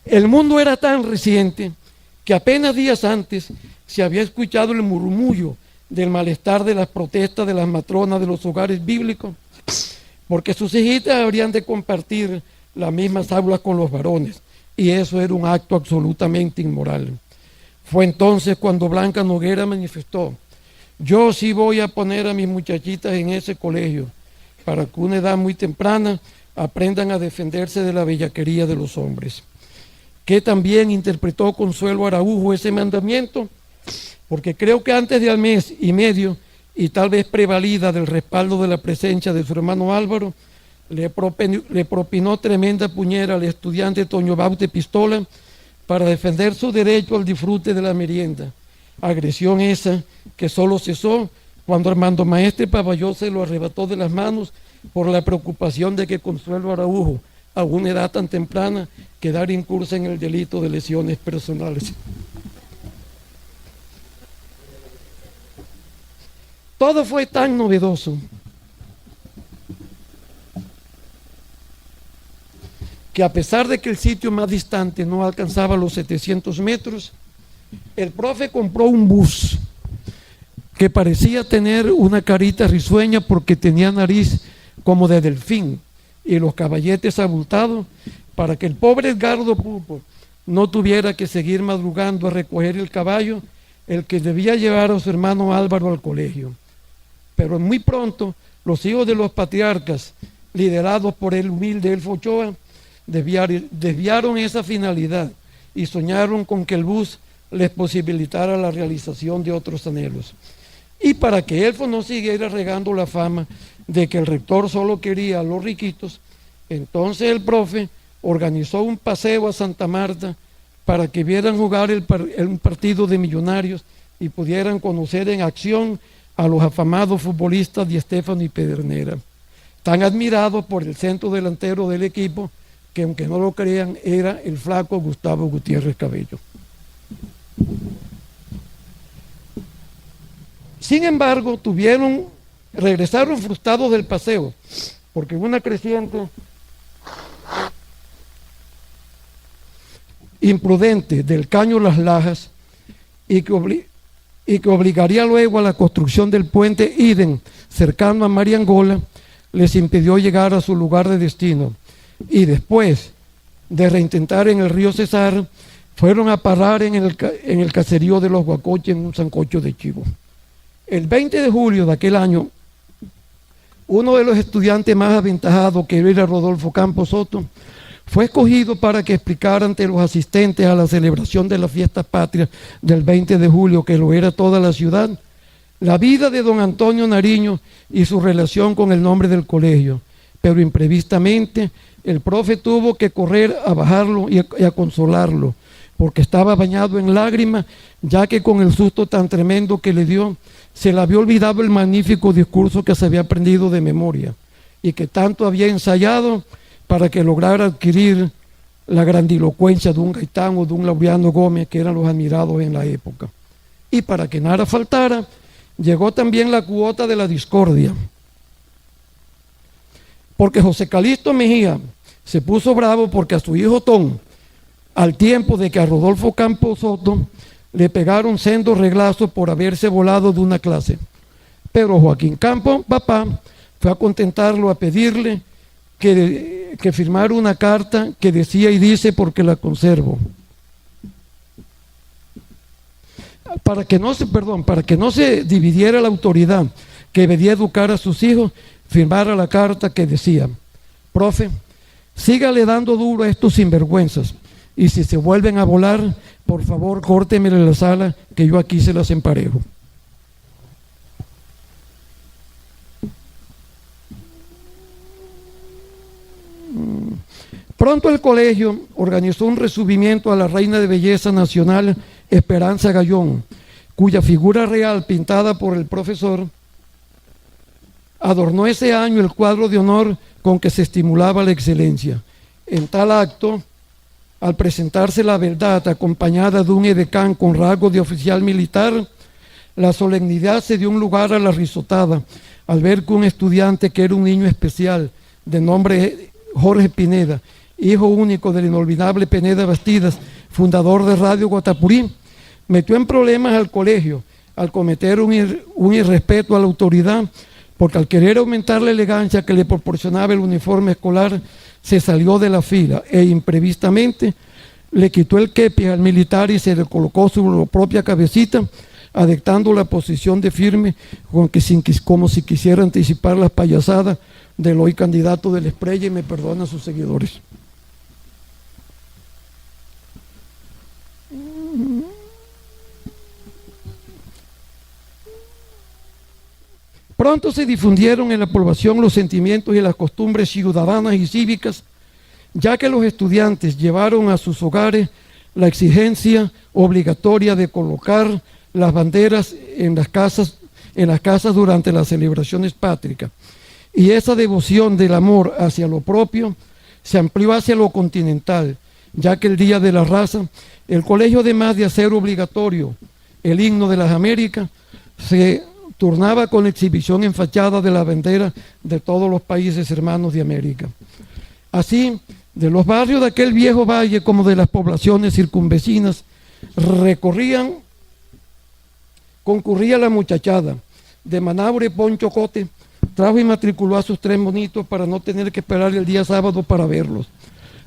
El mundo era tan reciente que apenas días antes se había escuchado el murmullo del malestar de las protestas de las matronas de los hogares bíblicos, porque sus hijitas habrían de compartir las mismas aulas con los varones, y eso era un acto absolutamente inmoral. Fue entonces cuando Blanca Noguera manifestó: yo sí voy a poner a mis muchachitas en ese colegio, para que a una edad muy temprana aprendan a defenderse de la bellaquería de los hombres. Que también interpretó Consuelo Araujo ese mandamiento, porque creo que antes de al mes y medio, y tal vez prevalida del respaldo de la presencia de su hermano Álvaro, le propinó tremenda puñera al estudiante Toño Baute Pistola para defender su derecho al disfrute de la merienda. Agresión esa que solo cesó cuando Armando Maestre Pavalló se lo arrebató de las manos por la preocupación de que Consuelo Araujo, a una edad tan temprana, quedara incursa en el delito de lesiones personales. Todo fue tan novedoso que a pesar de que el sitio más distante no alcanzaba los 700 metros, el profe compró un bus que parecía tener una carita risueña porque tenía nariz como de delfín y los caballetes abultados, para que el pobre Edgardo Pulpo no tuviera que seguir madrugando a recoger el caballo, el que debía llevar a su hermano Álvaro al colegio. Pero muy pronto los hijos de los patriarcas, liderados por el humilde Elfo Ochoa, desviaron esa finalidad y soñaron con que el bus les posibilitara la realización de otros anhelos. Y para que Elfo no siguiera regando la fama de que el rector solo quería a los riquitos, entonces el profe organizó un paseo a Santa Marta para que vieran jugar un partido de Millonarios y pudieran conocer en acción a los afamados futbolistas Di Stéfano y Pedernera, tan admirados por el centro delantero del equipo, que aunque no lo crean, era el flaco Gustavo Gutiérrez Cabello. Sin embargo, regresaron frustrados del paseo, porque una creciente imprudente del Caño Las Lajas y que obligaría luego a la construcción del puente Iden, cercano a Mariangola, les impidió llegar a su lugar de destino, y después de reintentar en el río Cesar, fueron a parar en el caserío de los Guacoches en un sancocho de chivo. El 20 de julio de aquel año, uno de los estudiantes más aventajados, que era Rodolfo Campos Soto, fue escogido para que explicara ante los asistentes a la celebración de las fiestas patrias del 20 de julio, que lo era toda la ciudad, la vida de don Antonio Nariño y su relación con el nombre del colegio. Pero imprevistamente el profe tuvo que correr a bajarlo y a consolarlo, porque estaba bañado en lágrimas, ya que con el susto tan tremendo que le dio, se le había olvidado el magnífico discurso que se había aprendido de memoria y que tanto había ensayado para que lograra adquirir la grandilocuencia de un Gaitán o de un Laureano Gómez, que eran los admirados en la época. Y para que nada faltara, llegó también la cuota de la discordia, porque José Calixto Mejía se puso bravo porque a su hijo Tom, al tiempo de que a Rodolfo Campos Soto le pegaron sendos reglazos por haberse volado de una clase. Pero Joaquín Campos, papá, fue a contentarlo, a pedirle que firmara una carta que decía y dice porque la conservo. Para que no se dividiera la autoridad que debía educar a sus hijos, firmara la carta que decía: profe, sígale dando duro a estos sinvergüenzas, y si se vuelven a volar, por favor córtemele la sala, que yo aquí se las emparejo. Pronto el colegio organizó un recibimiento a la reina de belleza nacional Esperanza Gallón, cuya figura real, pintada por el profesor, adornó ese año el cuadro de honor con que se estimulaba la excelencia. En tal acto, al presentarse la verdad acompañada de un edecán con rasgos de oficial militar, la solemnidad se dio un lugar a la risotada al ver que un estudiante, que era un niño especial de nombre Jorge Pineda, hijo único del inolvidable Pineda Bastidas, fundador de Radio Guatapurí, metió en problemas al colegio al cometer un irrespeto a la autoridad, porque al querer aumentar la elegancia que le proporcionaba el uniforme escolar, se salió de la fila e imprevistamente le quitó el kepi al militar y se le colocó sobre la propia cabecita, adoptando la posición de firme, como si quisiera anticipar las payasadas del hoy candidato del Esprella, y me perdona a sus seguidores. Pronto se difundieron en la población los sentimientos y las costumbres ciudadanas y cívicas, ya que los estudiantes llevaron a sus hogares la exigencia obligatoria de colocar las banderas en las casas durante las celebraciones patrias. Y esa devoción del amor hacia lo propio se amplió hacia lo continental, ya que el Día de la Raza, el colegio, además de hacer obligatorio el himno de las Américas, se turnaba con la exhibición en fachada de la bandera de todos los países hermanos de América. Así, De los barrios de aquel viejo valle como de las poblaciones circunvecinas concurría la muchachada. De Manaure, Poncho Cote trajo y matriculó a sus 3 monitos para no tener que esperar el día sábado para verlos.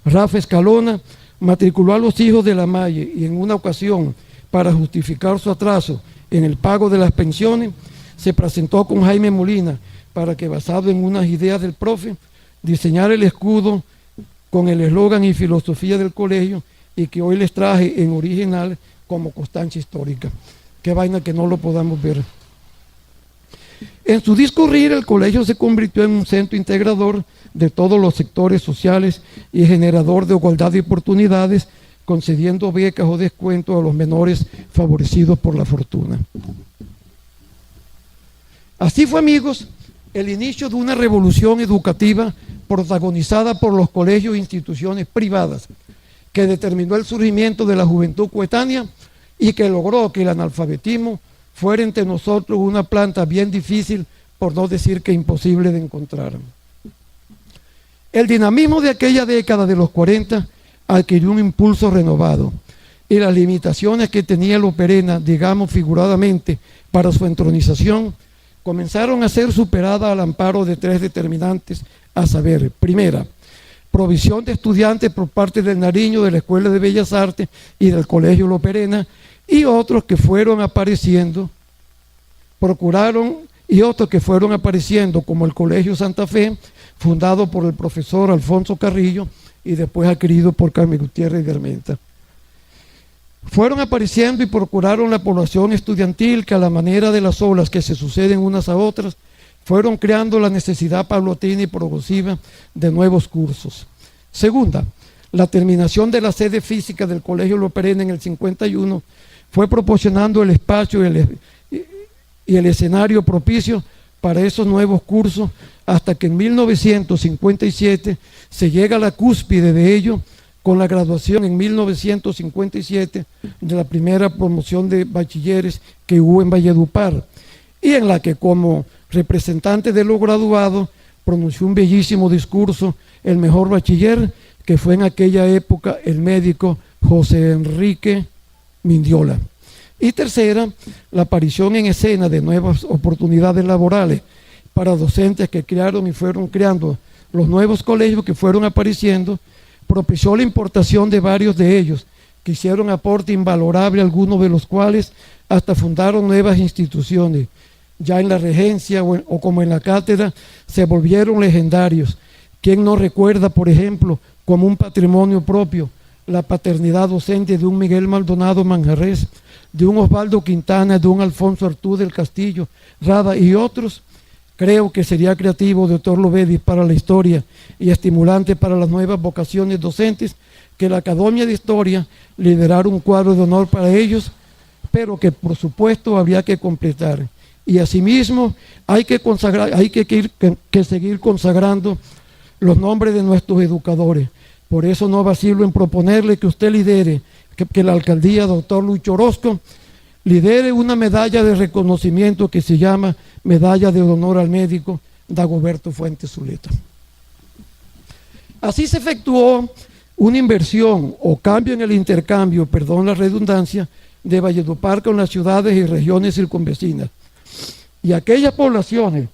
Rafa Escalona matriculó a los hijos de la Malle y en una ocasión, para justificar su atraso en el pago de las pensiones, se presentó con Jaime Molina para que, basado en unas ideas del profe, diseñara el escudo con el eslogan y filosofía del colegio, y que hoy les traje en original como constancia histórica. Qué vaina que no lo podamos ver. En su discurrir, el colegio se convirtió en un centro integrador de todos los sectores sociales y generador de igualdad de oportunidades, concediendo becas o descuentos a los menores favorecidos por la fortuna. Así fue, amigos, el inicio de una revolución educativa protagonizada por los colegios e instituciones privadas, que determinó el surgimiento de la juventud coetánea y que logró que el analfabetismo fuera entre nosotros una planta bien difícil, por no decir que imposible de encontrar. El dinamismo de aquella década de los 40 adquirió un impulso renovado, y las limitaciones que tenía el Loperena, digamos figuradamente, para su entronización, comenzaron a ser superadas al amparo de 3 determinantes, a saber: primera, provisión de estudiantes por parte del Nariño, de la Escuela de Bellas Artes y del Colegio Loperena, y otros que fueron apareciendo, como el Colegio Santa Fe, fundado por el profesor Alfonso Carrillo y después adquirido por Carmen Gutiérrez de Armenta. Fueron apareciendo y procuraron la población estudiantil que, a la manera de las olas que se suceden unas a otras, fueron creando la necesidad paulatina y progresiva de nuevos cursos. Segunda, la terminación de la sede física del Colegio Loperena en el 51 fue proporcionando el espacio y el escenario propicio para esos nuevos cursos, hasta que en 1957 se llega a la cúspide de ello, con la graduación en 1957 de la primera promoción de bachilleres que hubo en Valledupar, y en la que, como representante de los graduados, pronunció un bellísimo discurso el mejor bachiller, que fue en aquella época el médico José Enrique Mindiola. Y tercera, la aparición en escena de nuevas oportunidades laborales para docentes que crearon y fueron creando los nuevos colegios que fueron apareciendo, propició la importación de varios de ellos, que hicieron aporte invalorable, algunos de los cuales hasta fundaron nuevas instituciones. Ya en la regencia o como en la cátedra se volvieron legendarios. ¿Quién no recuerda, por ejemplo, como un patrimonio propio, la paternidad docente de un Miguel Maldonado Manjarres, de un Osvaldo Quintana, de un Alfonso Artú del Castillo Rada y otros? Creo que sería creativo, doctor Lovedi, para la historia y estimulante para las nuevas vocaciones docentes que la Academia de Historia liderara un cuadro de honor para ellos, pero que por supuesto había que completar. Y asimismo hay que seguir consagrando los nombres de nuestros educadores. Por eso no vacilo en proponerle que usted lidere, que la alcaldía, doctor Lucho Orozco, lidere una medalla de reconocimiento que se llama Medalla de Honor al Médico Dagoberto Fuentes Zuleta. Así se efectuó una inversión o cambio en el intercambio, perdón la redundancia, de Valledupar con las ciudades y regiones circunvecinas. Y aquellas poblaciones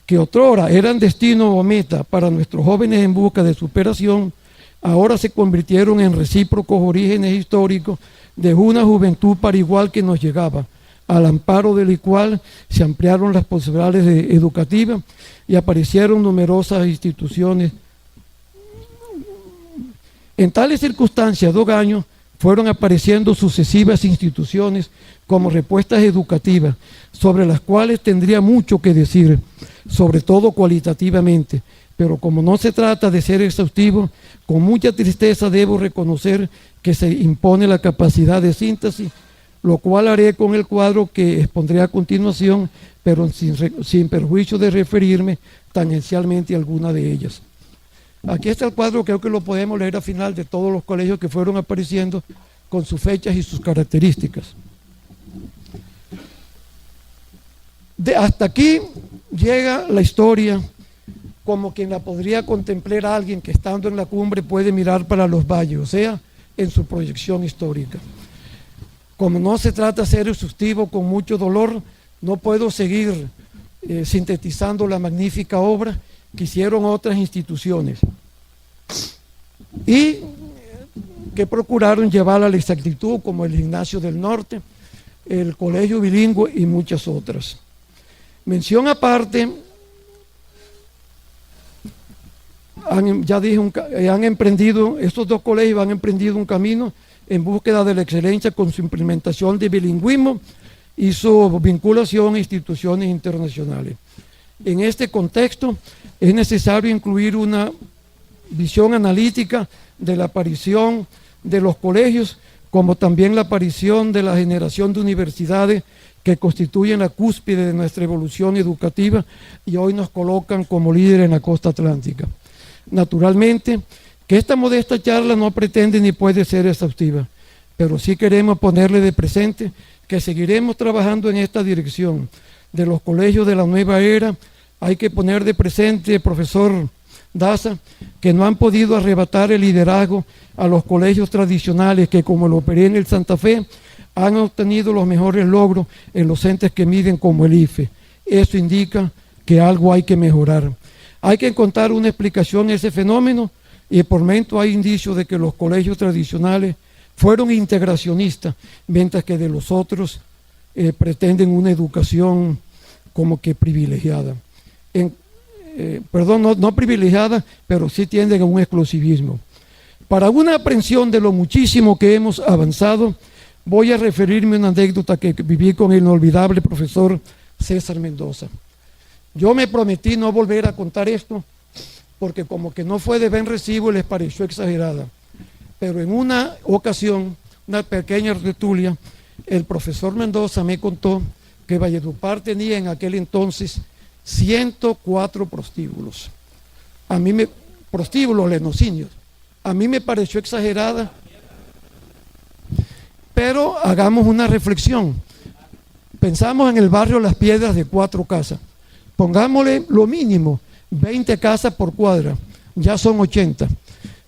que otrora eran destino o meta para nuestros jóvenes en busca de superación, ahora se convirtieron en recíprocos orígenes históricos de una juventud para igual que nos llegaba, al amparo del cual se ampliaron las posibilidades educativas y aparecieron numerosas instituciones. En tales circunstancias, 2 años, fueron apareciendo sucesivas instituciones como respuestas educativas, sobre las cuales tendría mucho que decir, sobre todo cualitativamente, pero como no se trata de ser exhaustivo, con mucha tristeza debo reconocer que se impone la capacidad de síntesis, lo cual haré con el cuadro que expondré a continuación, pero sin perjuicio de referirme tangencialmente a alguna de ellas. Aquí está el cuadro, creo que lo podemos leer al final, de todos los colegios que fueron apareciendo con sus fechas y sus características. Hasta aquí llega la historia como quien la podría contemplar a alguien que estando en la cumbre puede mirar para los valles, o sea, en su proyección histórica. Como no se trata de ser exhaustivo con mucho dolor, no puedo seguir sintetizando la magnífica obra que hicieron otras instituciones y que procuraron llevar a la exactitud, como el Gimnasio del Norte, el Colegio Bilingüe y muchas otras. Mención aparte, estos dos colegios han emprendido un camino en búsqueda de la excelencia con su implementación de bilingüismo y su vinculación a instituciones internacionales. En este contexto es necesario incluir una visión analítica de la aparición de los colegios, como también la aparición de la generación de universidades que constituyen la cúspide de nuestra evolución educativa y hoy nos colocan como líderes en la costa atlántica. Naturalmente, que esta modesta charla no pretende ni puede ser exhaustiva, pero sí queremos ponerle de presente que seguiremos trabajando en esta dirección. De los colegios de la nueva era, hay que poner de presente, profesor Daza, que no han podido arrebatar el liderazgo a los colegios tradicionales que, como lo operé en el Santa Fe, han obtenido los mejores logros en los entes que miden como el IFE. Eso indica que algo hay que mejorar. Hay que encontrar una explicación a ese fenómeno y por momento hay indicios de que los colegios tradicionales fueron integracionistas, mientras que de los otros pretenden una educación como que privilegiada. No privilegiada, pero sí tienden a un exclusivismo. Para una aprehensión de lo muchísimo que hemos avanzado, voy a referirme a una anécdota que viví con el inolvidable profesor César Mendoza. Yo me prometí no volver a contar esto, porque como que no fue de buen recibo y les pareció exagerada. Pero en una ocasión, una pequeña tertulia, el profesor Mendoza me contó que Valledupar tenía en aquel entonces 104 prostíbulos. Prostíbulos lenocinios. A mí me pareció exagerada, pero hagamos una reflexión. Pensamos en el barrio Las Piedras de 4 casas. Pongámosle lo mínimo, 20 casas por cuadra, ya son 80.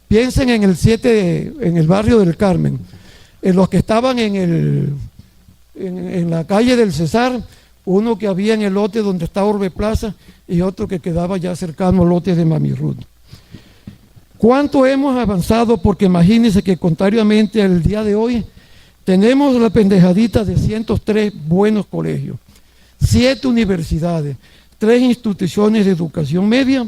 Piensen en el barrio del Carmen, en los que estaban en la calle del Cesar, uno que había en el lote donde está Orbe Plaza y otro que quedaba ya cercano al lote de Mamirrud. ¿Cuánto hemos avanzado? Porque imagínense que contrariamente al día de hoy, tenemos la pendejadita de 103 buenos colegios, 7 universidades, 3 instituciones de educación media.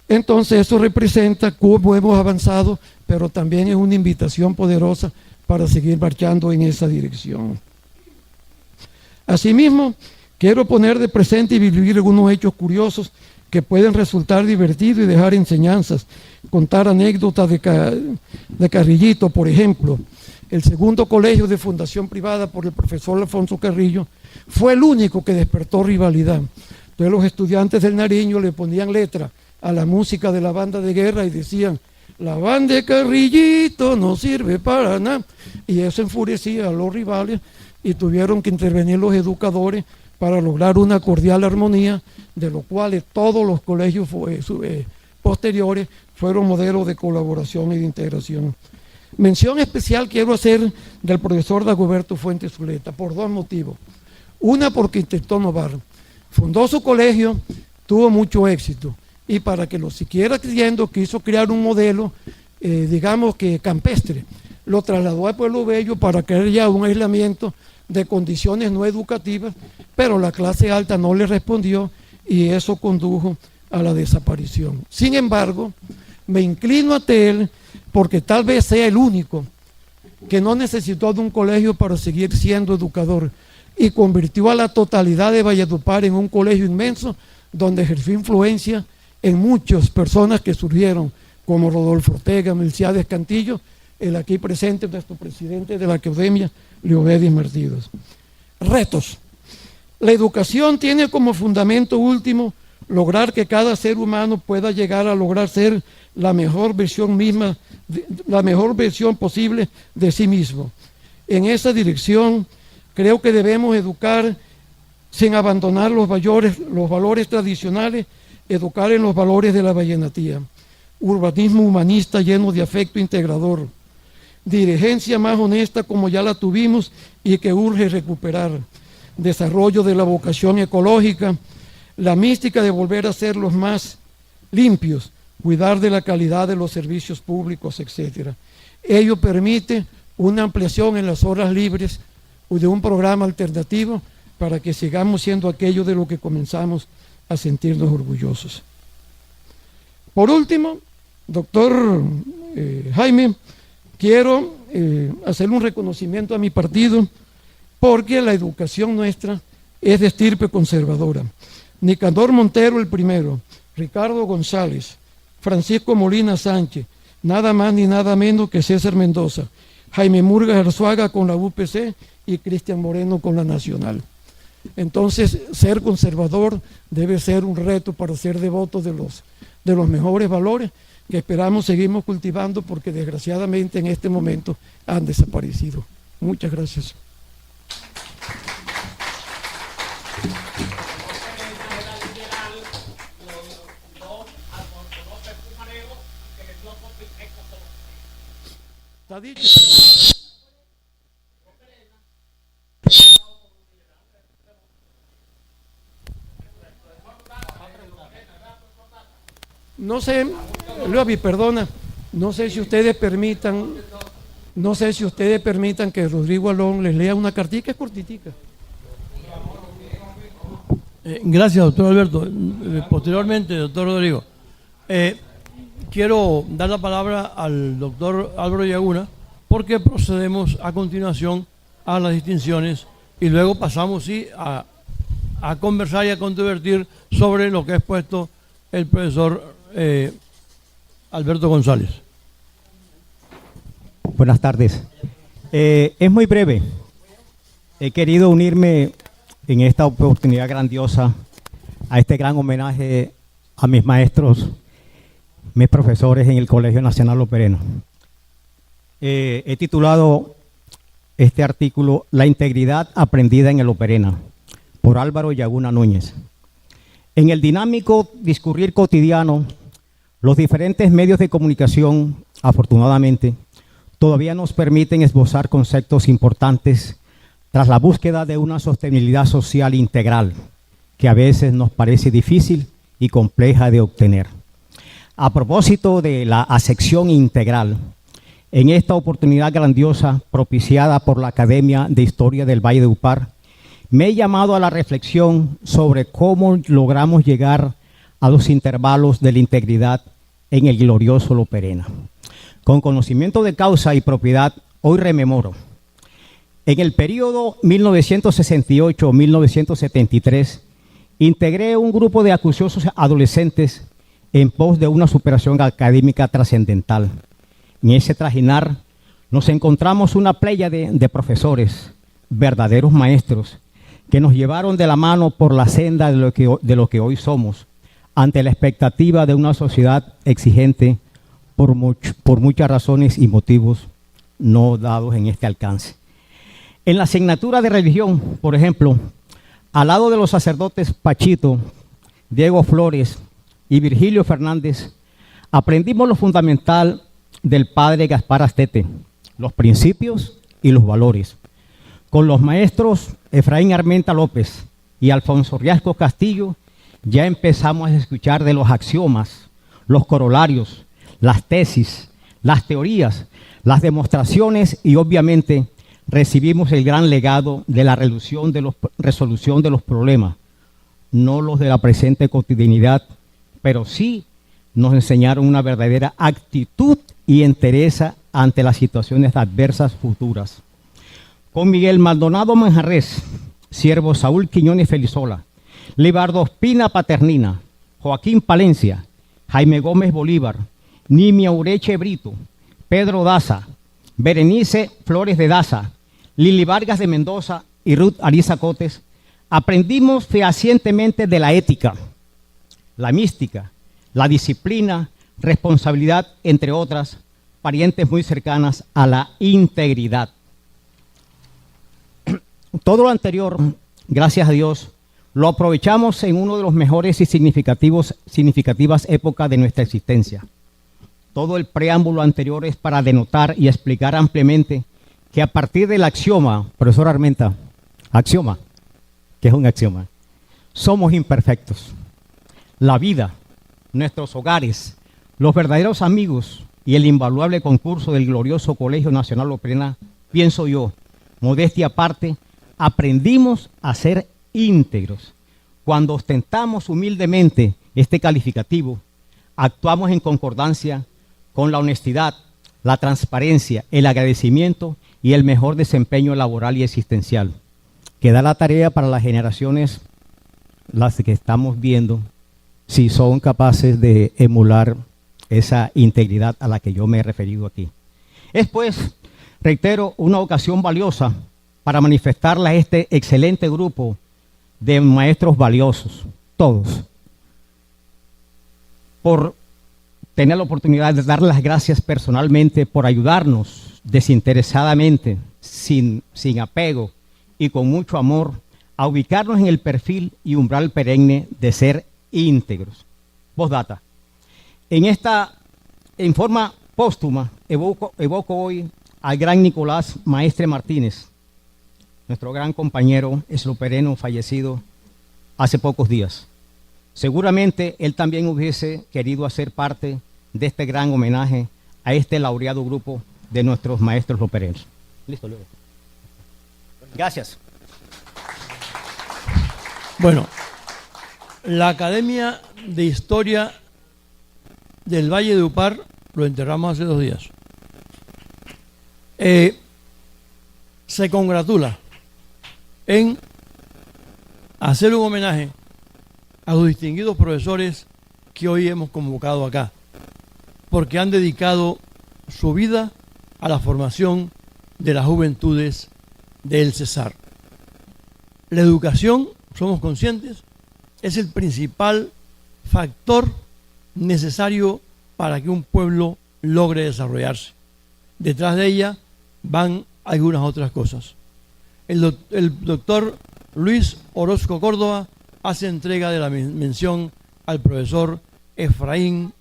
Entonces eso representa cómo hemos avanzado, pero también es una invitación poderosa para seguir marchando en esa dirección. Asimismo, quiero poner de presente y vivir algunos hechos curiosos que pueden resultar divertidos y dejar enseñanzas, contar anécdotas de Carrillito, por ejemplo. El segundo colegio de fundación privada por el profesor Alfonso Carrillo fue el único que despertó rivalidad. Entonces los estudiantes del Nariño le ponían letra a la música de la banda de guerra y decían: la banda de Carrillito no sirve para nada. Y eso enfurecía a los rivales y tuvieron que intervenir los educadores para lograr una cordial armonía, de lo cual todos los colegios posteriores fueron modelos de colaboración y de integración. Mención especial quiero hacer del profesor Dagoberto Fuentes Zuleta por 2 motivos. Una, porque intentó innovar. Fundó su colegio, tuvo mucho éxito, y para que lo siguiera creyendo quiso crear un modelo, digamos que campestre. Lo trasladó a Pueblo Bello para crear ya un aislamiento de condiciones no educativas, pero la clase alta no le respondió y eso condujo a la desaparición. Sin embargo, me inclino ante él porque tal vez sea el único que no necesitó de un colegio para seguir siendo educador y convirtió a la totalidad de Valledupar en un colegio inmenso donde ejerció influencia en muchas personas que surgieron, como Rodolfo Ortega, Melciades Cantillo, el aquí presente nuestro presidente de la Academia, Leovedis Martínez. Retos. La educación tiene como fundamento último lograr que cada ser humano pueda llegar a lograr ser la mejor versión posible de sí mismo. En esa dirección creo que debemos educar sin abandonar los valores tradicionales, educar en los valores de la vallenatía, urbanismo humanista lleno de afecto integrador, dirigencia más honesta como ya la tuvimos y que urge recuperar, desarrollo de la vocación ecológica, la mística de volver a ser los más limpios, cuidar de la calidad de los servicios públicos, etc. Ello permite una ampliación en las horas libres de un programa alternativo para que sigamos siendo aquello de lo que comenzamos a sentirnos orgullosos. Por último, doctor Jaime, quiero hacer un reconocimiento a mi partido porque la educación nuestra es de estirpe conservadora. Nicanor Montero el primero, Ricardo González, Francisco Molina Sánchez, nada más ni nada menos que César Mendoza, Jaime Murgas Arzuaga con la UPC y Cristian Moreno con la Nacional. Entonces, ser conservador debe ser un reto para ser devoto de los mejores valores que esperamos seguimos cultivando porque desgraciadamente en este momento han desaparecido. Muchas gracias. Está dicho. No sé, Luavi, perdona, no sé si ustedes permitan que Rodrigo Alón les lea una cartica, es cortitica. Gracias, doctor Alberto. Posteriormente, doctor Rodrigo, quiero dar la palabra al doctor Álvaro Yaguna porque procedemos a continuación a las distinciones y luego pasamos a conversar y a controvertir sobre lo que ha expuesto el profesor Alberto González. Buenas tardes. Es muy breve. He querido unirme en esta oportunidad grandiosa a este gran homenaje a mis maestros, mis profesores en el Colegio Nacional Lopereno. He titulado este artículo La integridad aprendida en el Loperena, por Álvaro Yaguna Núñez. En el dinámico discurrir cotidiano, los diferentes medios de comunicación, afortunadamente, todavía nos permiten esbozar conceptos importantes tras la búsqueda de una sostenibilidad social integral, que a veces nos parece difícil y compleja de obtener. A propósito de la acepción integral, en esta oportunidad grandiosa propiciada por la Academia de Historia del Valle de Upar, me he llamado a la reflexión sobre cómo logramos llegar a los intervalos de la integridad en el glorioso Loperena. Con conocimiento de causa y propiedad, hoy rememoro. En el periodo 1968-1973, integré un grupo de acuciosos adolescentes en pos de una superación académica trascendental. En ese trajinar nos encontramos una pléyade de profesores, verdaderos maestros, que nos llevaron de la mano por la senda de lo que hoy somos, ante la expectativa de una sociedad exigente por muchas razones y motivos no dados en este alcance. En la asignatura de religión, por ejemplo, al lado de los sacerdotes Pachito, Diego Flores y Virgilio Fernández, aprendimos lo fundamental del padre Gaspar Astete, los principios y los valores. Con los maestros Efraín Armenta López y Alfonso Riasco Castillo, ya empezamos a escuchar de los axiomas, los corolarios, las tesis, las teorías, las demostraciones y obviamente recibimos el gran legado de la resolución de los problemas, no los de la presente cotidianidad, pero sí nos enseñaron una verdadera actitud y entereza ante las situaciones adversas futuras. Con Miguel Maldonado Manjarres, Siervo Saúl Quiñones Felizola, Libardo Ospina Paternina, Joaquín Palencia, Jaime Gómez Bolívar, Nimia Ureche Brito, Pedro Daza, Berenice Flores de Daza, Lili Vargas de Mendoza y Ruth Ariza Cotes, aprendimos fehacientemente de la ética, la mística, la disciplina, responsabilidad, entre otras, parientes muy cercanas a la integridad. Todo lo anterior, gracias a Dios, Lo aprovechamos en uno de los mejores y significativas épocas de nuestra existencia. Todo el preámbulo anterior es para denotar y explicar ampliamente que a partir del axioma, profesor Armenta, axioma, ¿qué es un axioma? Somos imperfectos. La vida, nuestros hogares, los verdaderos amigos y el invaluable concurso del glorioso Colegio Nacional Loperena, pienso yo, modestia aparte, aprendimos a ser íntegros. Cuando ostentamos humildemente este calificativo, actuamos en concordancia con la honestidad, la transparencia, el agradecimiento y el mejor desempeño laboral y existencial. Queda la tarea para las generaciones, las que estamos viendo, si son capaces de emular esa integridad a la que yo me he referido aquí. Es pues, reitero, una ocasión valiosa para manifestarle a este excelente grupo de maestros valiosos, todos, por tener la oportunidad de dar las gracias personalmente por ayudarnos desinteresadamente, sin apego y con mucho amor, a ubicarnos en el perfil y umbral perenne de ser íntegros. Postdata. En forma póstuma, evoco hoy al gran Nicolás Maestre Martínez, nuestro gran compañero eslopereno fallecido hace pocos días. Seguramente él también hubiese querido hacer parte de este gran homenaje a este laureado grupo de nuestros maestros loperenos. Listo, luego. Gracias. Bueno, la Academia de Historia del Valle de Upar lo enterramos hace 2 días. Se congratula en hacer un homenaje a los distinguidos profesores que hoy hemos convocado acá, porque han dedicado su vida a la formación de las juventudes del Cesar. La educación, somos conscientes, es el principal factor necesario para que un pueblo logre desarrollarse. Detrás de ella van algunas otras cosas. El doctor Luis Orozco Córdoba hace entrega de la mención al profesor Efraín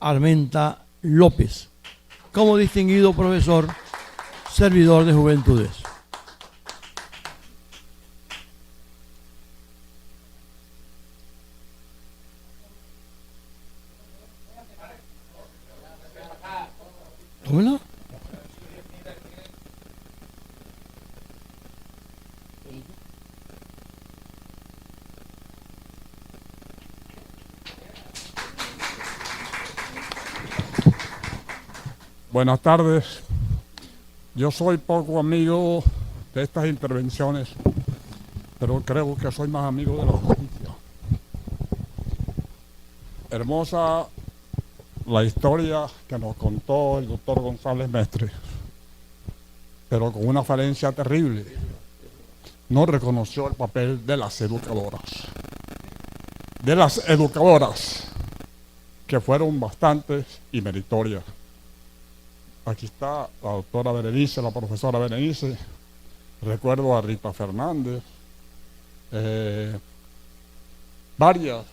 Armenta López, como distinguido profesor, servidor de juventudes. ¿Tómelo? Buenas tardes. Yo soy poco amigo de estas intervenciones, pero creo que soy más amigo de la justicia. Hermosa la historia que nos contó el doctor González Mestre, pero con una falencia terrible. No reconoció el papel de las educadoras. De las educadoras, que fueron bastantes y meritorias. Aquí está la doctora Berenice, la profesora Berenice. Recuerdo a Rita Fernández. Varias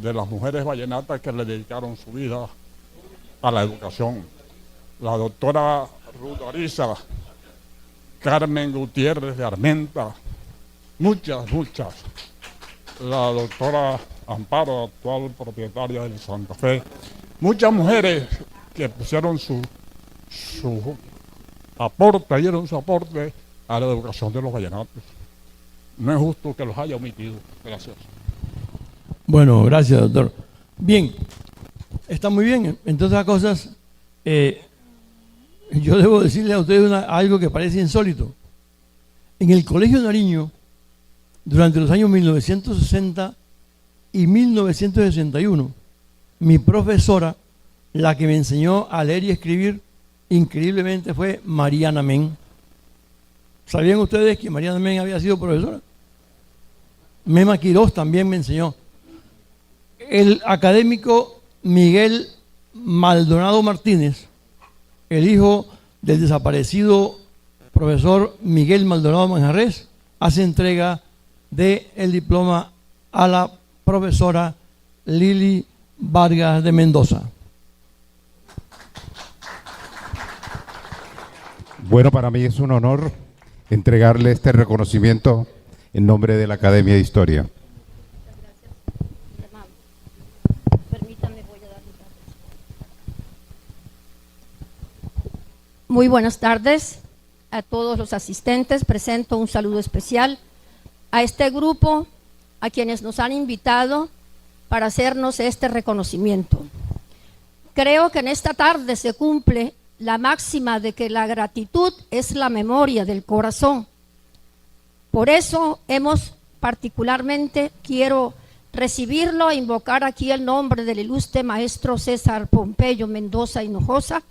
de las mujeres vallenatas que le dedicaron su vida a la educación. La doctora Ruth Ariza, Carmen Gutiérrez de Armenta, muchas. La doctora Amparo, actual propietaria del Santa Fe. Muchas mujeres que pusieron su aporte, dieron su aporte a la educación de los vallenatos. No es justo que los haya omitido. Gracias. Bueno, gracias, doctor. Bien, está muy bien. Entre otras cosas, yo debo decirle a ustedes algo que parece insólito. En el Colegio Nariño, durante los años 1960 y 1961, mi profesora, la que me enseñó a leer y escribir, increíblemente fue Mariana Men. ¿Sabían ustedes que Mariana Men había sido profesora? Mema Quirós también me enseñó. El académico Miguel Maldonado Martínez, el hijo del desaparecido profesor Miguel Maldonado Manjarres, hace entrega del diploma a la profesora Lili Vargas de Mendoza. Bueno, para mí es un honor entregarle este reconocimiento en nombre de la Academia de Historia. Muy buenas tardes a todos los asistentes. Presento un saludo especial a este grupo, a quienes nos han invitado para hacernos este reconocimiento. Creo que en esta tarde se cumple la máxima de que la gratitud es la memoria del corazón. Por eso quiero recibirlo e invocar aquí el nombre del ilustre maestro César Pompeyo Mendoza Hinojosa,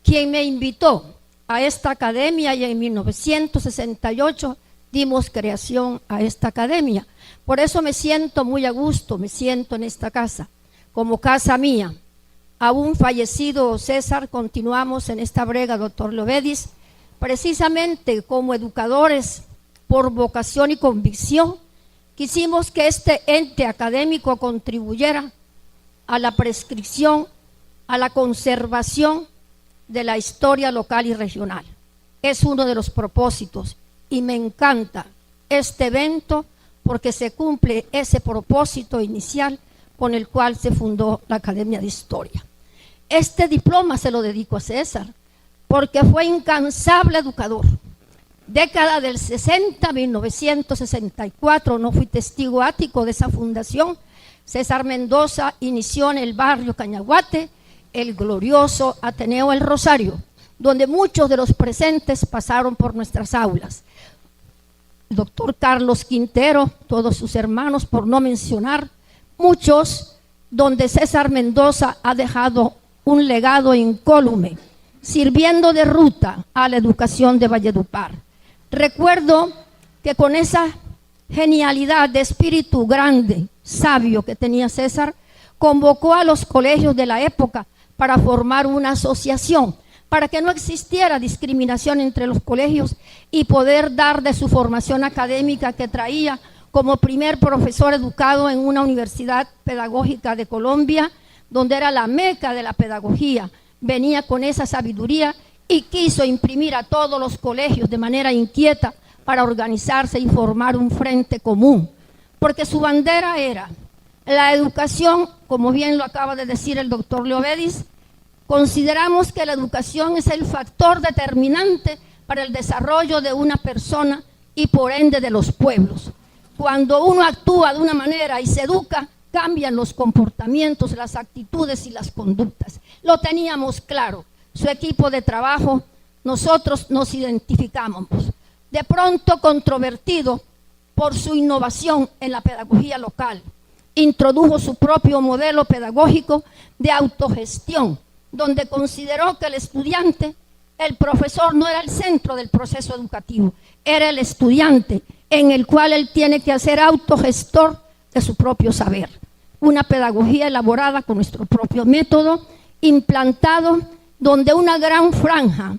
quien me invitó a esta academia, y en 1968 dimos creación a esta academia. Por eso me siento muy a gusto, me siento en esta casa, como casa mía. Aún fallecido César, continuamos en esta brega, doctor Llovedis, precisamente como educadores por vocación y convicción. Quisimos que este ente académico contribuyera a la prescripción, a la conservación de la historia local y regional. Es uno de los propósitos y me encanta este evento porque se cumple ese propósito inicial con el cual se fundó la Academia de Historia. Este diploma se lo dedico a César porque fue incansable educador. Década del 60, 1964, no fui testigo ático de esa fundación. César Mendoza inició en el barrio Cañaguate el glorioso Ateneo El Rosario, donde muchos de los presentes pasaron por nuestras aulas. El doctor Carlos Quintero, todos sus hermanos, por no mencionar, muchos, donde César Mendoza ha dejado un legado incólume, sirviendo de ruta a la educación de Valledupar. Recuerdo que con esa genialidad de espíritu grande, sabio que tenía César, convocó a los colegios de la época para formar una asociación, para que no existiera discriminación entre los colegios y poder dar de su formación académica que traía como primer profesor educado en una universidad pedagógica de Colombia, donde era la meca de la pedagogía. Venía con esa sabiduría y quiso imprimir a todos los colegios de manera inquieta para organizarse y formar un frente común, porque su bandera era la educación, como bien lo acaba de decir el doctor Llovedis. Consideramos que la educación es el factor determinante para el desarrollo de una persona y por ende de los pueblos. Cuando uno actúa de una manera y se educa, cambian los comportamientos, las actitudes y las conductas. Lo teníamos claro, su equipo de trabajo, nosotros nos identificamos. De pronto controvertido por su innovación en la pedagogía local, introdujo su propio modelo pedagógico de autogestión, donde consideró que el estudiante, el profesor no era el centro del proceso educativo, era el estudiante, en el cual él tiene que hacer autogestor de su propio saber. Una pedagogía elaborada con nuestro propio método, implantado donde una gran franja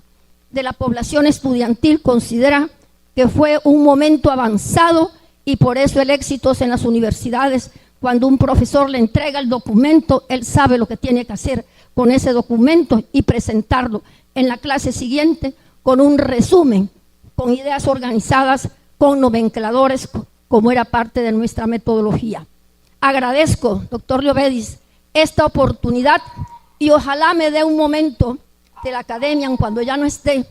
de la población estudiantil considera que fue un momento avanzado y por eso el éxito en las universidades. Cuando un profesor le entrega el documento, él sabe lo que tiene que hacer con ese documento y presentarlo en la clase siguiente con un resumen, con ideas organizadas, con nomencladores, como era parte de nuestra metodología. Agradezco, doctor Llovedis, esta oportunidad y ojalá me dé un momento de la academia, cuando ya no esté,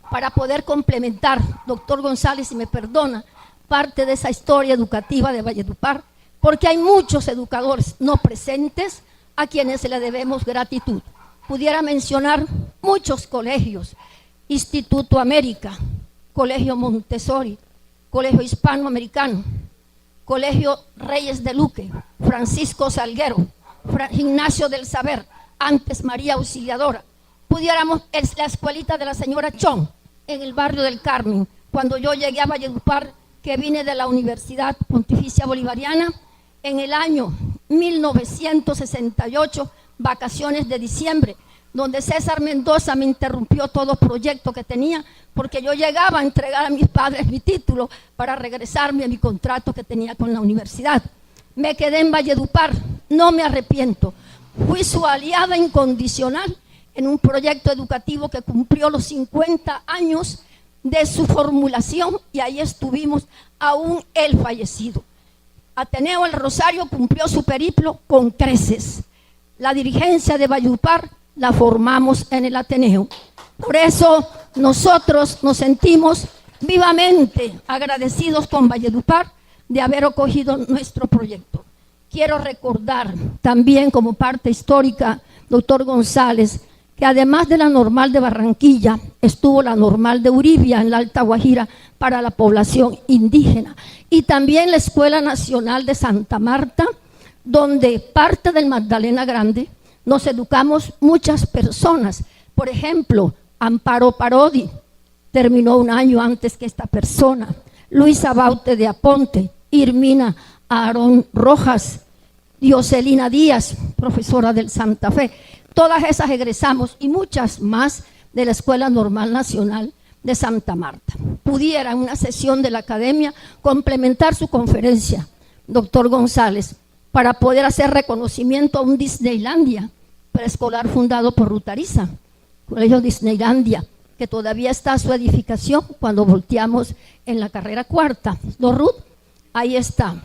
para poder complementar, doctor González, si me perdona, parte de esa historia educativa de Valledupar, porque hay muchos educadores no presentes a quienes le debemos gratitud. Pudiera mencionar muchos colegios: Instituto América, Colegio Montessori, Colegio Hispanoamericano, Colegio Reyes de Luque, Francisco Salguero, Gimnasio del Saber, antes María Auxiliadora. Pudiéramos la escuelita de la señora Chong en el barrio del Carmen. Cuando yo llegué a Valledupar, que vine de la Universidad Pontificia Bolivariana, en el año 1968, vacaciones de diciembre, donde César Mendoza me interrumpió todo proyecto que tenía, porque yo llegaba a entregar a mis padres mi título para regresarme a mi contrato que tenía con la universidad. Me quedé en Valledupar, no me arrepiento. Fui su aliada incondicional en un proyecto educativo que cumplió los 50 años de su formulación y ahí estuvimos, aún él fallecido. Ateneo El Rosario cumplió su periplo con creces. La dirigencia de Valledupar la formamos en el Ateneo. Por eso nosotros nos sentimos vivamente agradecidos con Valledupar de haber acogido nuestro proyecto. Quiero recordar también como parte histórica, doctor González, que además de la normal de Barranquilla, estuvo la normal de Uribia en la Alta Guajira para la población indígena, y también la Escuela Nacional de Santa Marta, donde parte del Magdalena Grande nos educamos muchas personas. Por ejemplo, Amparo Parodi terminó un año antes que esta persona, Luisa Baute de Aponte, Irmina Aarón Rojas, Dioselina Díaz, profesora del Santa Fe. Todas esas egresamos y muchas más de la Escuela Normal Nacional de Santa Marta. Pudiera en una sesión de la academia complementar su conferencia, doctor González, para poder hacer reconocimiento a un Disneylandia preescolar fundado por Rutariza, Colegio Disneylandia, que todavía está su edificación cuando volteamos en la carrera cuarta. ¿No, Ruth? Ahí está.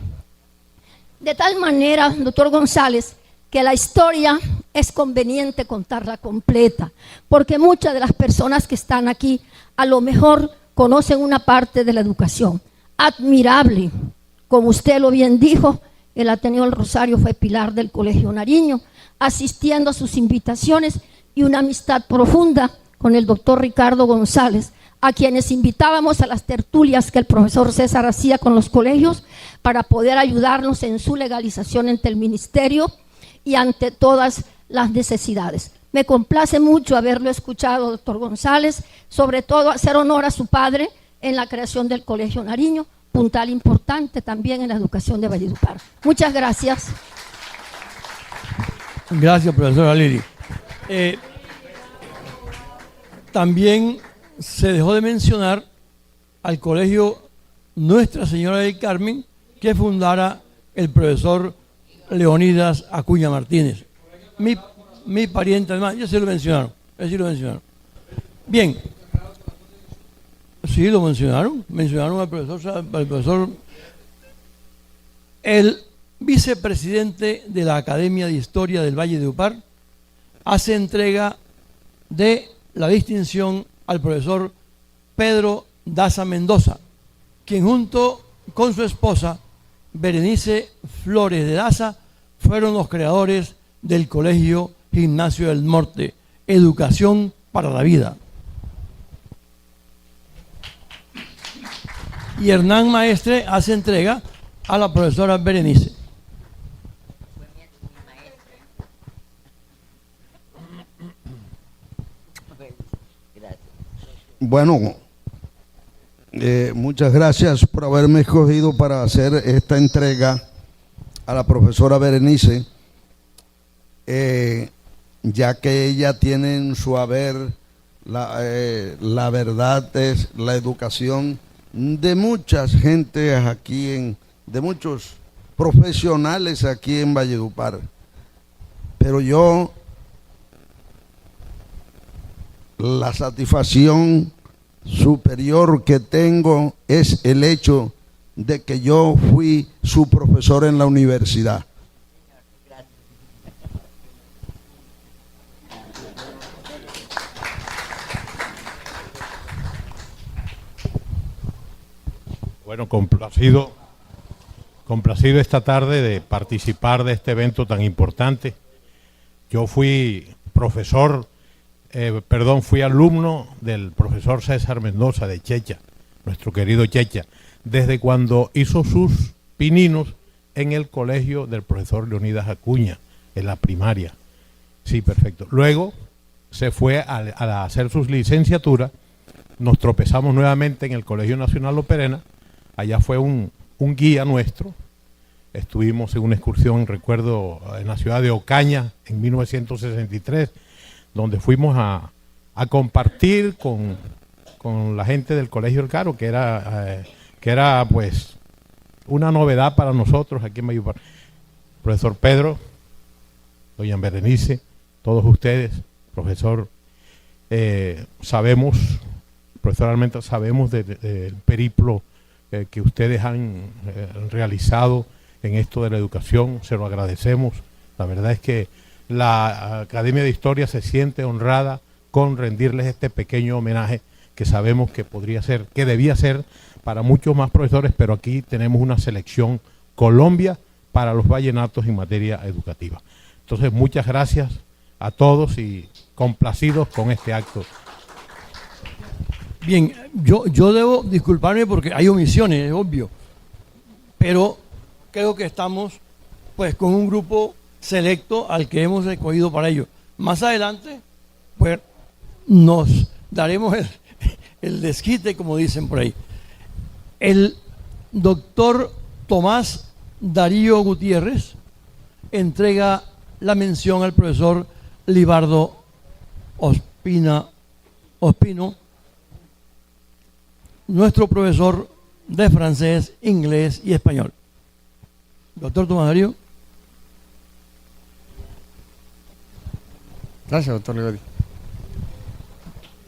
De tal manera, doctor González, que la historia es conveniente contarla completa, porque muchas de las personas que están aquí a lo mejor conocen una parte de la educación. Admirable, como usted lo bien dijo, el Ateneo del Rosario fue pilar del Colegio Nariño, asistiendo a sus invitaciones y una amistad profunda con el doctor Ricardo González, a quienes invitábamos a las tertulias que el profesor César hacía con los colegios para poder ayudarnos en su legalización ante el ministerio y ante todas las necesidades. Me complace mucho haberlo escuchado, doctor González, sobre todo hacer honor a su padre en la creación del Colegio Nariño, puntal importante también en la educación de Valledupar. Muchas gracias. Gracias, profesora Lili. También se dejó de mencionar al colegio Nuestra Señora del Carmen, que fundara el profesor Leonidas Acuña Martínez. Mi pariente, además, ya se lo mencionaron. Bien. Sí, lo mencionaron. Mencionaron al profesor. El vicepresidente de la Academia de Historia del Valledupar hace entrega de la distinción al profesor Pedro Daza Mendoza, quien junto con su esposa Berenice Flores de Daza fueron los creadores del Colegio Gimnasio del Norte, Educación para la Vida. Y Hernán Maestre hace entrega a la profesora Berenice. Bueno, muchas gracias por haberme escogido para hacer esta entrega a la profesora Berenice, ya que ella tiene en su haber la verdad es la educación de muchas gentes aquí, de muchos profesionales aquí en Valledupar. Pero yo, la satisfacción superior que tengo es el hecho de que yo fui su profesor en la universidad. Bueno, complacido esta tarde de participar de este evento tan importante. Yo fui fui alumno del profesor César Mendoza de Checha, nuestro querido Checha, desde cuando hizo sus pininos en el colegio del profesor Leonidas Acuña, en la primaria. Sí, perfecto. Luego se fue a hacer sus licenciaturas, nos tropezamos nuevamente en el Colegio Nacional Loperena, allá fue un guía nuestro, estuvimos en una excursión, recuerdo, en la ciudad de Ocaña en 1963, donde fuimos a compartir con la gente del Colegio El Caro, que era pues una novedad para nosotros aquí en Valledupar. Profesor Pedro, doña Berenice, todos ustedes, profesor, profesor Almendra, sabemos del periplo que ustedes han realizado en esto de la educación, se lo agradecemos. La verdad es que la Academia de Historia se siente honrada con rendirles este pequeño homenaje que sabemos que podría ser, que debía ser para muchos más profesores, pero aquí tenemos una selección Colombia para los vallenatos en materia educativa. Entonces, muchas gracias a todos y complacidos con este acto. Bien, yo debo disculparme porque hay omisiones, es obvio, pero creo que estamos pues con un grupo selecto al que hemos escogido para ello. Más adelante, pues nos daremos el desquite, como dicen por ahí. El doctor Tomás Darío Gutiérrez entrega la mención al profesor Libardo Ospino, nuestro profesor de francés, inglés y español. Doctor Tomás Darío. Gracias, doctor Leody.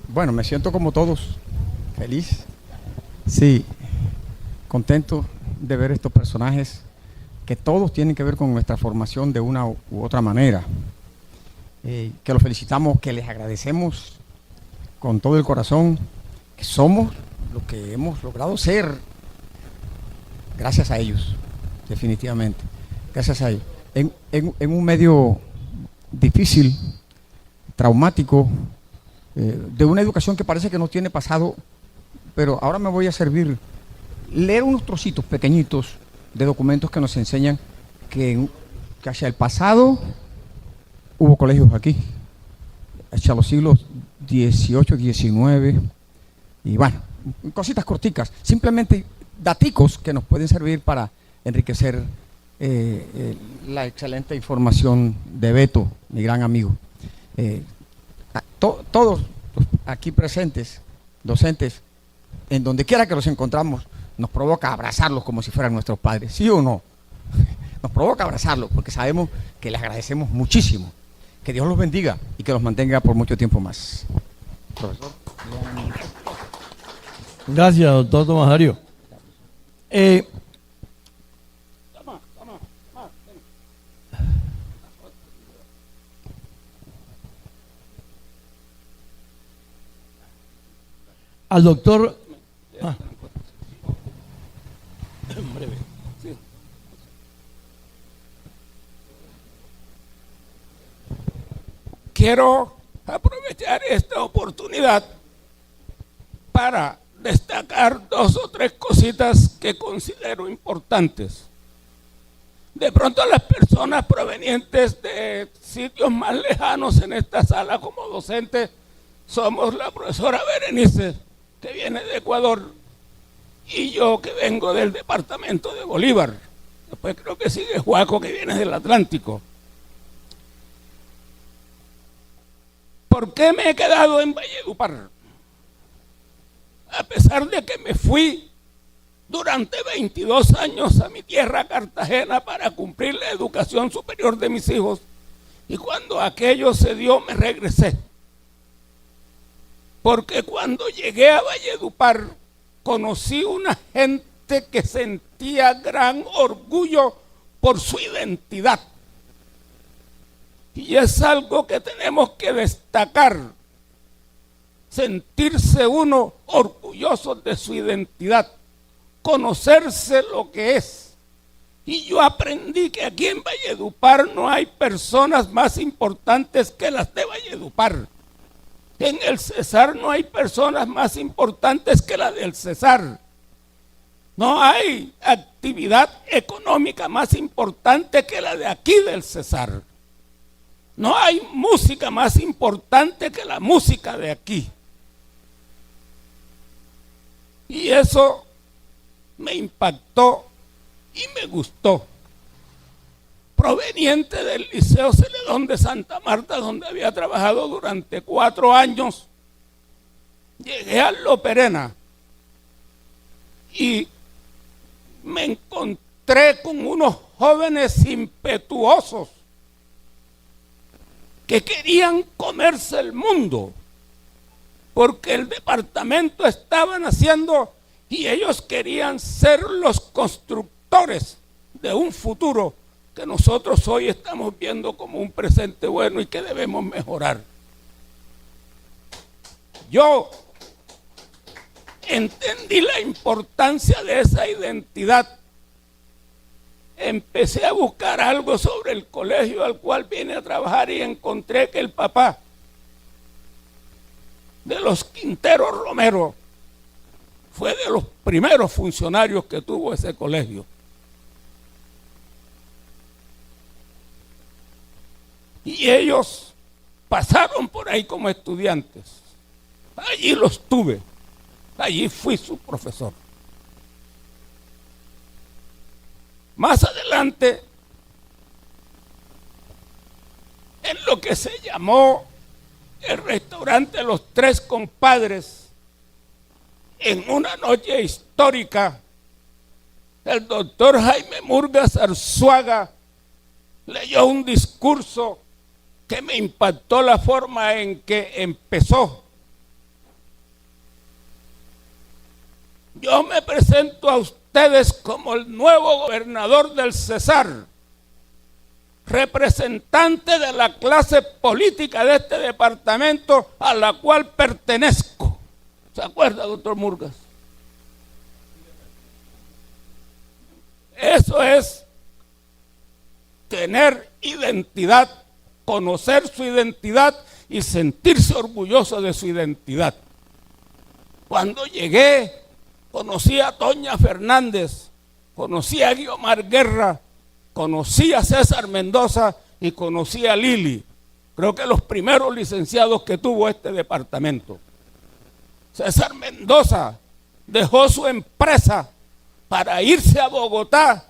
Bueno, me siento como todos, feliz, sí, contento de ver estos personajes que todos tienen que ver con nuestra formación de una u otra manera. Que los felicitamos, que les agradecemos con todo el corazón, que somos lo que hemos logrado ser gracias a ellos, definitivamente, gracias a ellos. En un medio difícil, traumático, de una educación que parece que no tiene pasado, pero ahora me voy a leer unos trocitos pequeñitos de documentos que nos enseñan que hacia el pasado hubo colegios aquí, hacia los siglos XVIII, XIX, y bueno, cositas corticas, simplemente daticos que nos pueden servir para enriquecer la excelente información de Beto, mi gran amigo. Todos los aquí presentes, docentes, en donde quiera que los encontramos, nos provoca abrazarlos como si fueran nuestros padres, ¿sí o no? Nos provoca abrazarlos porque sabemos que les agradecemos muchísimo. Que Dios los bendiga y que los mantenga por mucho tiempo más. Profesor. Gracias, doctor Tomás Darío. Al doctor... Quiero aprovechar esta oportunidad para destacar 2 o 3 cositas que considero importantes. De pronto las personas provenientes de sitios más lejanos en esta sala como docentes somos la profesora Berenice, que viene de Ecuador, y yo, que vengo del departamento de Bolívar. Después creo que sigue Juaco, que viene del Atlántico. ¿Por qué me he quedado en Valledupar? A pesar de que me fui durante 22 años a mi tierra Cartagena para cumplir la educación superior de mis hijos, y cuando aquello se dio me regresé. Porque cuando llegué a Valledupar conocí una gente que sentía gran orgullo por su identidad. Y es algo que tenemos que destacar, sentirse uno orgulloso de su identidad, conocerse lo que es. Y yo aprendí que aquí en Valledupar no hay personas más importantes que las de Valledupar. En el Cesar no hay personas más importantes que las del Cesar. No hay actividad económica más importante que la de aquí del Cesar. No hay música más importante que la música de aquí. Y eso me impactó y me gustó. proveniente del Liceo Celedón de Santa Marta, donde había trabajado durante 4 años, llegué a Lo Perena y me encontré con unos jóvenes impetuosos que querían comerse el mundo, porque el departamento estaba naciendo y ellos querían ser los constructores de un futuro que nosotros hoy estamos viendo como un presente bueno y que debemos mejorar. Yo entendí la importancia de esa identidad. Empecé a buscar algo sobre el colegio al cual vine a trabajar y encontré que el papá de los Quintero Romero fue de los primeros funcionarios que tuvo ese colegio. Y ellos pasaron por ahí como estudiantes. Allí los tuve. Allí fui su profesor. Más adelante, en lo que se llamó el restaurante Los Tres Compadres, en una noche histórica, el doctor Jaime Murgas Arzuaga leyó un discurso que me impactó la forma en que empezó. Yo me presento a ustedes como el nuevo gobernador del Cesar, representante de la clase política de este departamento a la cual pertenezco. ¿Se acuerda, doctor Murgas? Eso es tener identidad, conocer su identidad y sentirse orgulloso de su identidad. Cuando llegué, conocí a Toña Fernández, conocí a Guiomar Guerra, conocí a César Mendoza y conocí a Lili. Creo que los primeros licenciados que tuvo este departamento. César Mendoza dejó su empresa para irse a Bogotá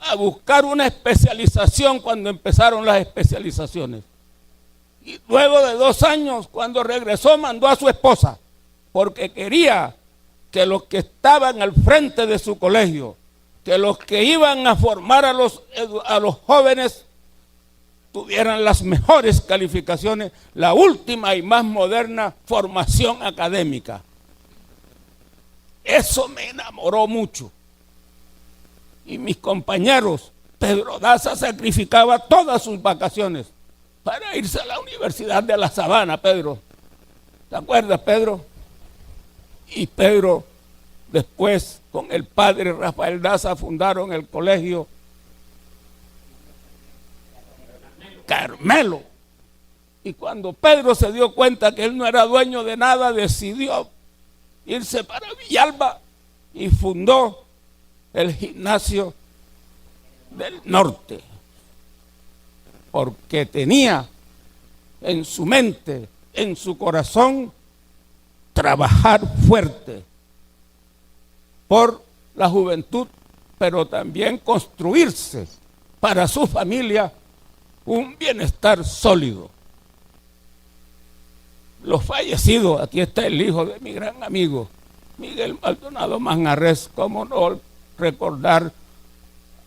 a buscar una especialización cuando empezaron las especializaciones. Y luego de 2 años, cuando regresó, mandó a su esposa, porque quería que los que estaban al frente de su colegio, que los que iban a formar a los jóvenes, tuvieran las mejores calificaciones, la última y más moderna formación académica. Eso me enamoró mucho. Y mis compañeros, Pedro Daza sacrificaba todas sus vacaciones para irse a la Universidad de La Sabana, Pedro. ¿Te acuerdas, Pedro? Y Pedro, después, con el padre Rafael Daza, fundaron el colegio Carmelo. Y cuando Pedro se dio cuenta que él no era dueño de nada, decidió irse para Villalba y fundó el Gimnasio del Norte, porque tenía en su mente, en su corazón, trabajar fuerte por la juventud, pero también construirse para su familia un bienestar sólido. Los fallecidos, aquí está el hijo de mi gran amigo Miguel Maldonado Manjarres, cómo no recordar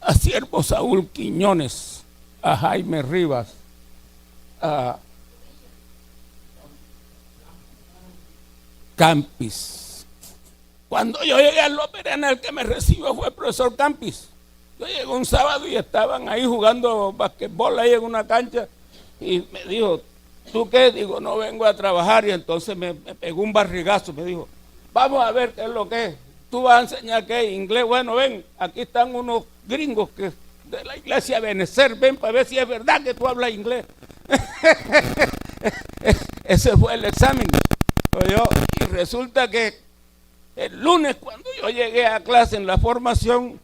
a Siervo Saúl Quiñones, a Jaime Rivas, a Campis. Cuando yo llegué a Lo Perena, el que me recibió fue el profesor Campis. Yo llegué un sábado y estaban ahí jugando basquetbol ahí en una cancha y me dijo, ¿tú qué? Digo, no vengo a trabajar. Y entonces me pegó un barrigazo, me dijo, vamos a ver qué es lo que es. Tú vas a enseñar qué es inglés. Bueno, ven, aquí están unos gringos que de la iglesia Benecer, ven para ver si es verdad que tú hablas inglés. Ese fue el examen. Y resulta que el lunes, cuando yo llegué a clase en la formación,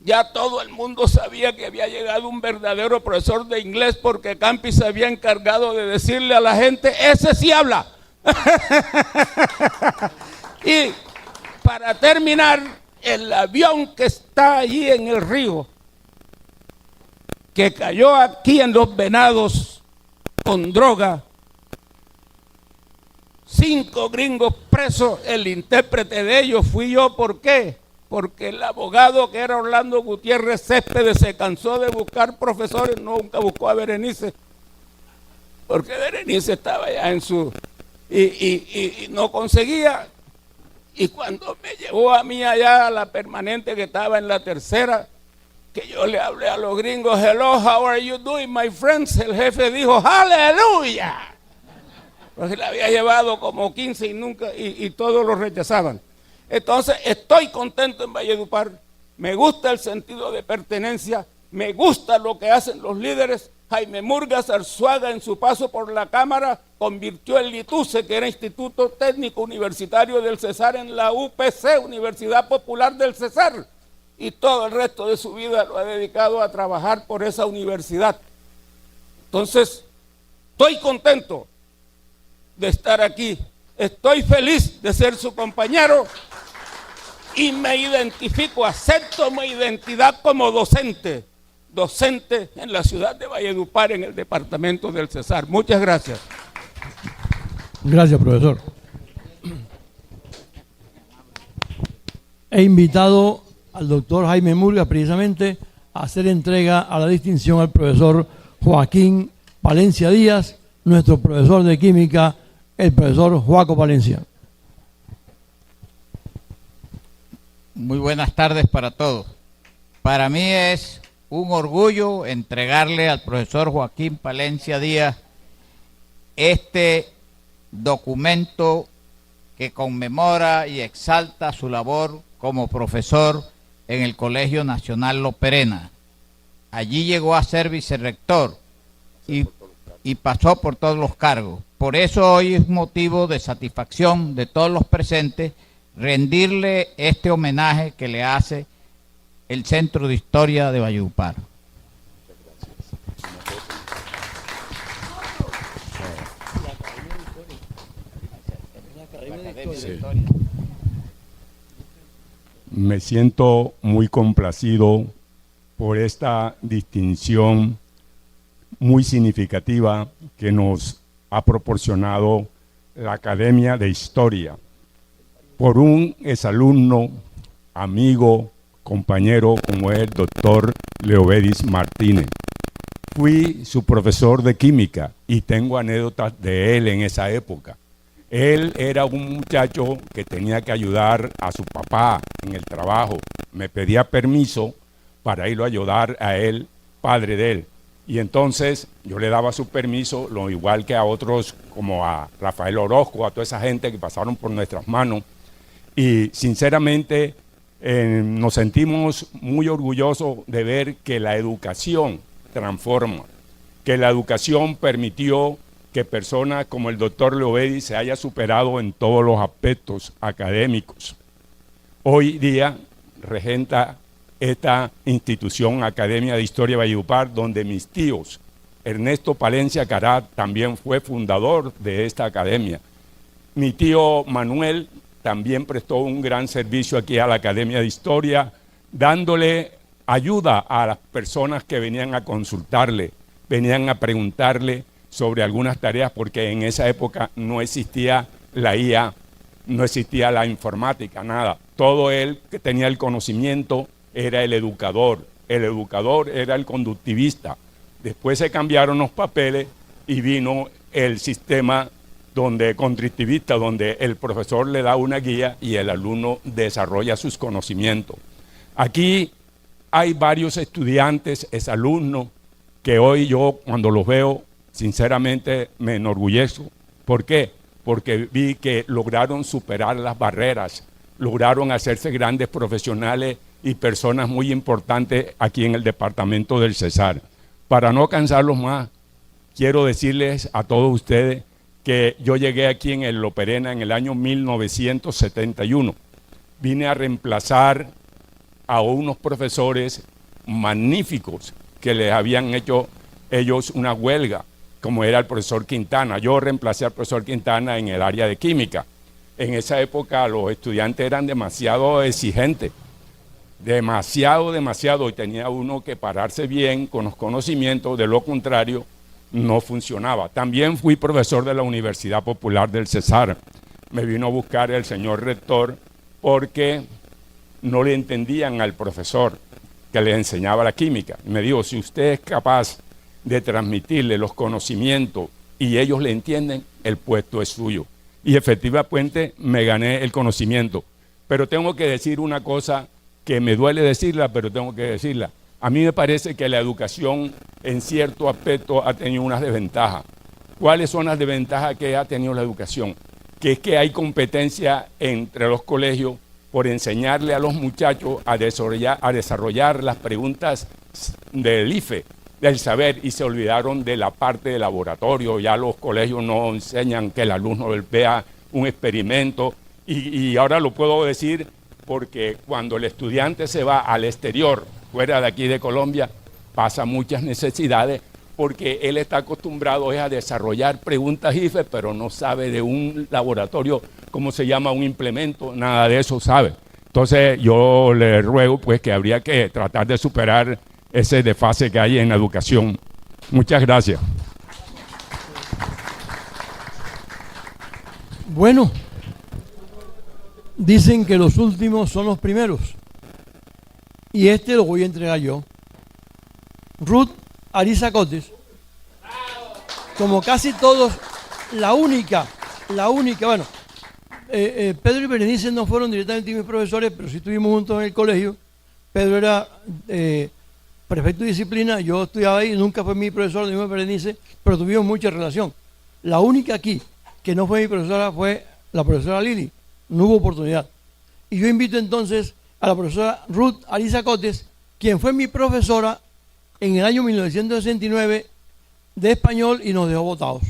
ya todo el mundo sabía que había llegado un verdadero profesor de inglés, porque Campis se había encargado de decirle a la gente, ese sí habla. Y para terminar, el avión que está allí en el río que cayó aquí en Los Venados con droga, 5 gringos presos, el intérprete de ellos fui yo. ¿Por qué? Porque el abogado, que era Orlando Gutiérrez Céspedes, se cansó de buscar profesores, nunca buscó a Berenice, porque Berenice estaba ya en su... y no conseguía. Y cuando me llevó a mí allá a la permanente, que estaba en la tercera, que yo le hablé a los gringos, hello, how are you doing, my friends? El jefe dijo, aleluya. Porque le había llevado como 15 y todos lo rechazaban. Entonces, estoy contento en Valledupar, me gusta el sentido de pertenencia, me gusta lo que hacen los líderes. Jaime Murgas Arzuaga, en su paso por la Cámara, convirtió el ITUCE, que era Instituto Técnico Universitario del Cesar, en la UPC, Universidad Popular del Cesar, y todo el resto de su vida lo ha dedicado a trabajar por esa universidad. Entonces, estoy contento de estar aquí, estoy feliz de ser su compañero y me identifico, acepto mi identidad como docente en la ciudad de Valledupar, en el departamento del Cesar. Muchas gracias. Gracias, profesor. He invitado al doctor Jaime Murgas precisamente a hacer entrega a la distinción al profesor Joaquín Palencia Díaz, nuestro profesor de química, el profesor Joaco Palencia. Muy buenas tardes para todos. Para mí es un orgullo entregarle al profesor Joaquín Palencia Díaz este documento que conmemora y exalta su labor como profesor en el Colegio Nacional Lo Perena. Allí llegó a ser vicerrector y pasó por todos los cargos. Por eso hoy es motivo de satisfacción de todos los presentes rendirle este homenaje que le hace el Centro de Historia de Valledupar. Me siento muy complacido por esta distinción muy significativa que nos ha proporcionado la Academia de Historia por un exalumno, amigo, compañero como el doctor Leovedis Martínez. Fui su profesor de química y tengo anécdotas de él en esa época. Él era un muchacho que tenía que ayudar a su papá en el trabajo. Me pedía permiso para irlo a ayudar a él, padre de él. Y entonces yo le daba su permiso, lo igual que a otros como a Rafael Orozco, a toda esa gente que pasaron por nuestras manos. Y sinceramente nos sentimos muy orgullosos de ver que la educación transforma, que la educación permitió que personas como el doctor Leovedis se haya superado en todos los aspectos académicos. Hoy día regenta esta institución, Academia de Historia de Valledupar, donde mis tíos, Ernesto Palencia Carat, también fue fundador de esta academia. Mi tío Manuel también prestó un gran servicio aquí a la Academia de Historia, dándole ayuda a las personas que venían a consultarle, venían a preguntarle sobre algunas tareas, porque en esa época no existía la IA, no existía la informática, nada. Todo él que tenía el conocimiento era el educador era el conductivista. Después se cambiaron los papeles y vino el sistema conductivista, donde el profesor le da una guía y el alumno desarrolla sus conocimientos. Aquí hay varios estudiantes, exalumnos, que hoy yo cuando los veo, sinceramente me enorgullezco. ¿Por qué? Porque vi que lograron superar las barreras, lograron hacerse grandes profesionales y personas muy importantes aquí en el departamento del Cesar. Para no cansarlos más, quiero decirles a todos ustedes que yo llegué aquí en el Lo Perena en el año 1971. Vine a reemplazar a unos profesores magníficos que les habían hecho ellos una huelga, como era el profesor Quintana. Yo reemplacé al profesor Quintana en el área de química. En esa época los estudiantes eran demasiado exigentes. demasiado, y tenía uno que pararse bien con los conocimientos, de lo contrario no funcionaba. También fui profesor de la Universidad Popular del Cesar. Me vino a buscar el señor rector porque no le entendían al profesor que le enseñaba la química. Y me dijo, si usted es capaz de transmitirle los conocimientos y ellos le entienden, el puesto es suyo. Y efectivamente me gané el conocimiento. Pero tengo que decir una cosa que me duele decirla, pero tengo que decirla. A mí me parece que la educación en cierto aspecto ha tenido unas desventajas. ¿Cuáles son las desventajas que ha tenido la educación? Que es que hay competencia entre los colegios por enseñarle a los muchachos a desarrollar las preguntas del IFE, del saber, y se olvidaron de la parte de laboratorio. Ya los colegios no enseñan que el alumno vea un experimento, y ahora lo puedo decir porque cuando el estudiante se va al exterior, fuera de aquí de Colombia, pasa muchas necesidades porque él está acostumbrado a desarrollar preguntas IFE, pero no sabe de un laboratorio, cómo se llama un implemento, nada de eso sabe. Entonces yo le ruego pues que habría que tratar de superar ese desfase que hay en la educación. Muchas gracias. Bueno, dicen que los últimos son los primeros, y este lo voy a entregar yo. Ruth Arisa Cotes, como casi todos, la única, bueno, Pedro y Berenice no fueron directamente mis profesores, pero sí estuvimos juntos en el colegio. Pedro era prefecto de disciplina, yo estudiaba ahí, nunca fue mi profesor, ni Berenice, pero tuvimos mucha relación. La única aquí que no fue mi profesora fue la profesora Lili, no hubo oportunidad. Y yo invito entonces a la profesora Ruth Arisa Cotes, quien fue mi profesora en el año 1969 de español y nos dejó botados.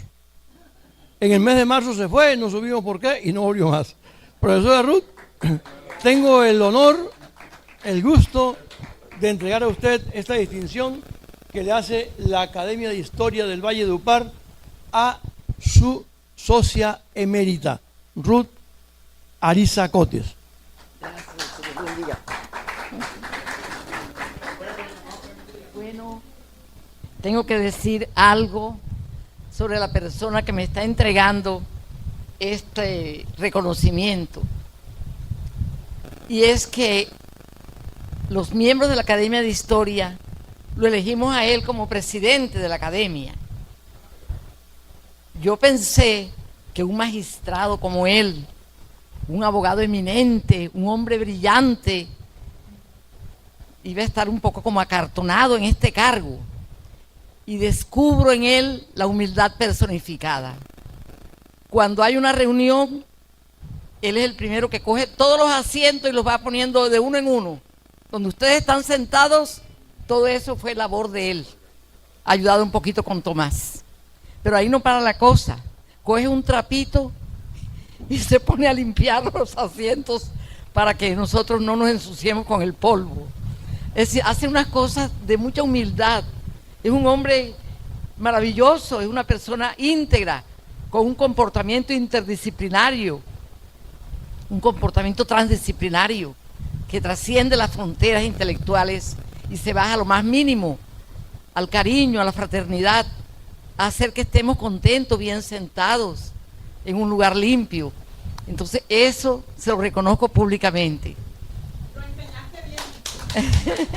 En el mes de marzo se fue, no supimos por qué y no volvió más. Profesora Ruth, tengo el honor, el gusto de entregar a usted esta distinción que le hace la Academia de Historia del Valle de Upar a su socia emérita, Ruth Arisa Cotes. Bueno, tengo que decir algo sobre la persona que me está entregando este reconocimiento. Y es que los miembros de la Academia de Historia lo elegimos a él como presidente de la Academia. Yo pensé que un magistrado como él, un abogado eminente, un hombre brillante, iba a estar un poco como acartonado en este cargo, y descubro en él la humildad personificada. Cuando hay una reunión, él es el primero que coge todos los asientos y los va poniendo de uno en uno. Donde ustedes están sentados, todo eso fue labor de él, ayudado un poquito con Tomás. Pero ahí no para la cosa, coge un trapito y se pone a limpiar los asientos para que nosotros no nos ensuciemos con el polvo. Es decir, hace unas cosas de mucha humildad. Es un hombre maravilloso, es una persona íntegra, con un comportamiento interdisciplinario, un comportamiento transdisciplinario, que trasciende las fronteras intelectuales y se baja a lo más mínimo, al cariño, a la fraternidad, a hacer que estemos contentos, bien sentados, en un lugar limpio. Entonces eso se lo reconozco públicamente. Lo enseñaste bien.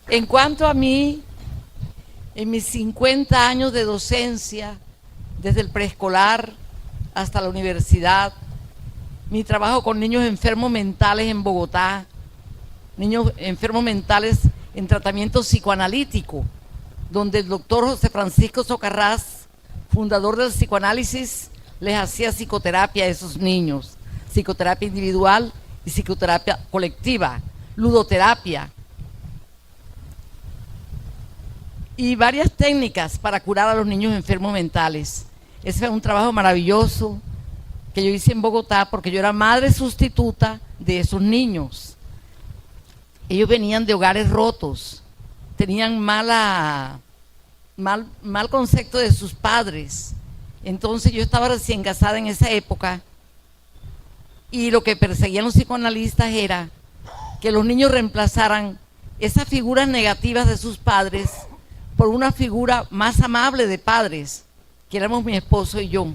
En cuanto a mí, en mis 50 años de docencia, desde el preescolar hasta la universidad, mi trabajo con niños enfermos mentales en Bogotá, niños enfermos mentales en tratamiento psicoanalítico, donde el doctor José Francisco Socarrás, fundador del psicoanálisis, les hacía psicoterapia a esos niños, psicoterapia individual y psicoterapia colectiva, ludoterapia, y varias técnicas para curar a los niños enfermos mentales. Ese fue un trabajo maravilloso que yo hice en Bogotá porque yo era madre sustituta de esos niños. Ellos venían de hogares rotos, tenían mal concepto de sus padres. Entonces yo estaba recién casada en esa época y lo que perseguían los psicoanalistas era que los niños reemplazaran esas figuras negativas de sus padres por una figura más amable de padres, que éramos mi esposo y yo.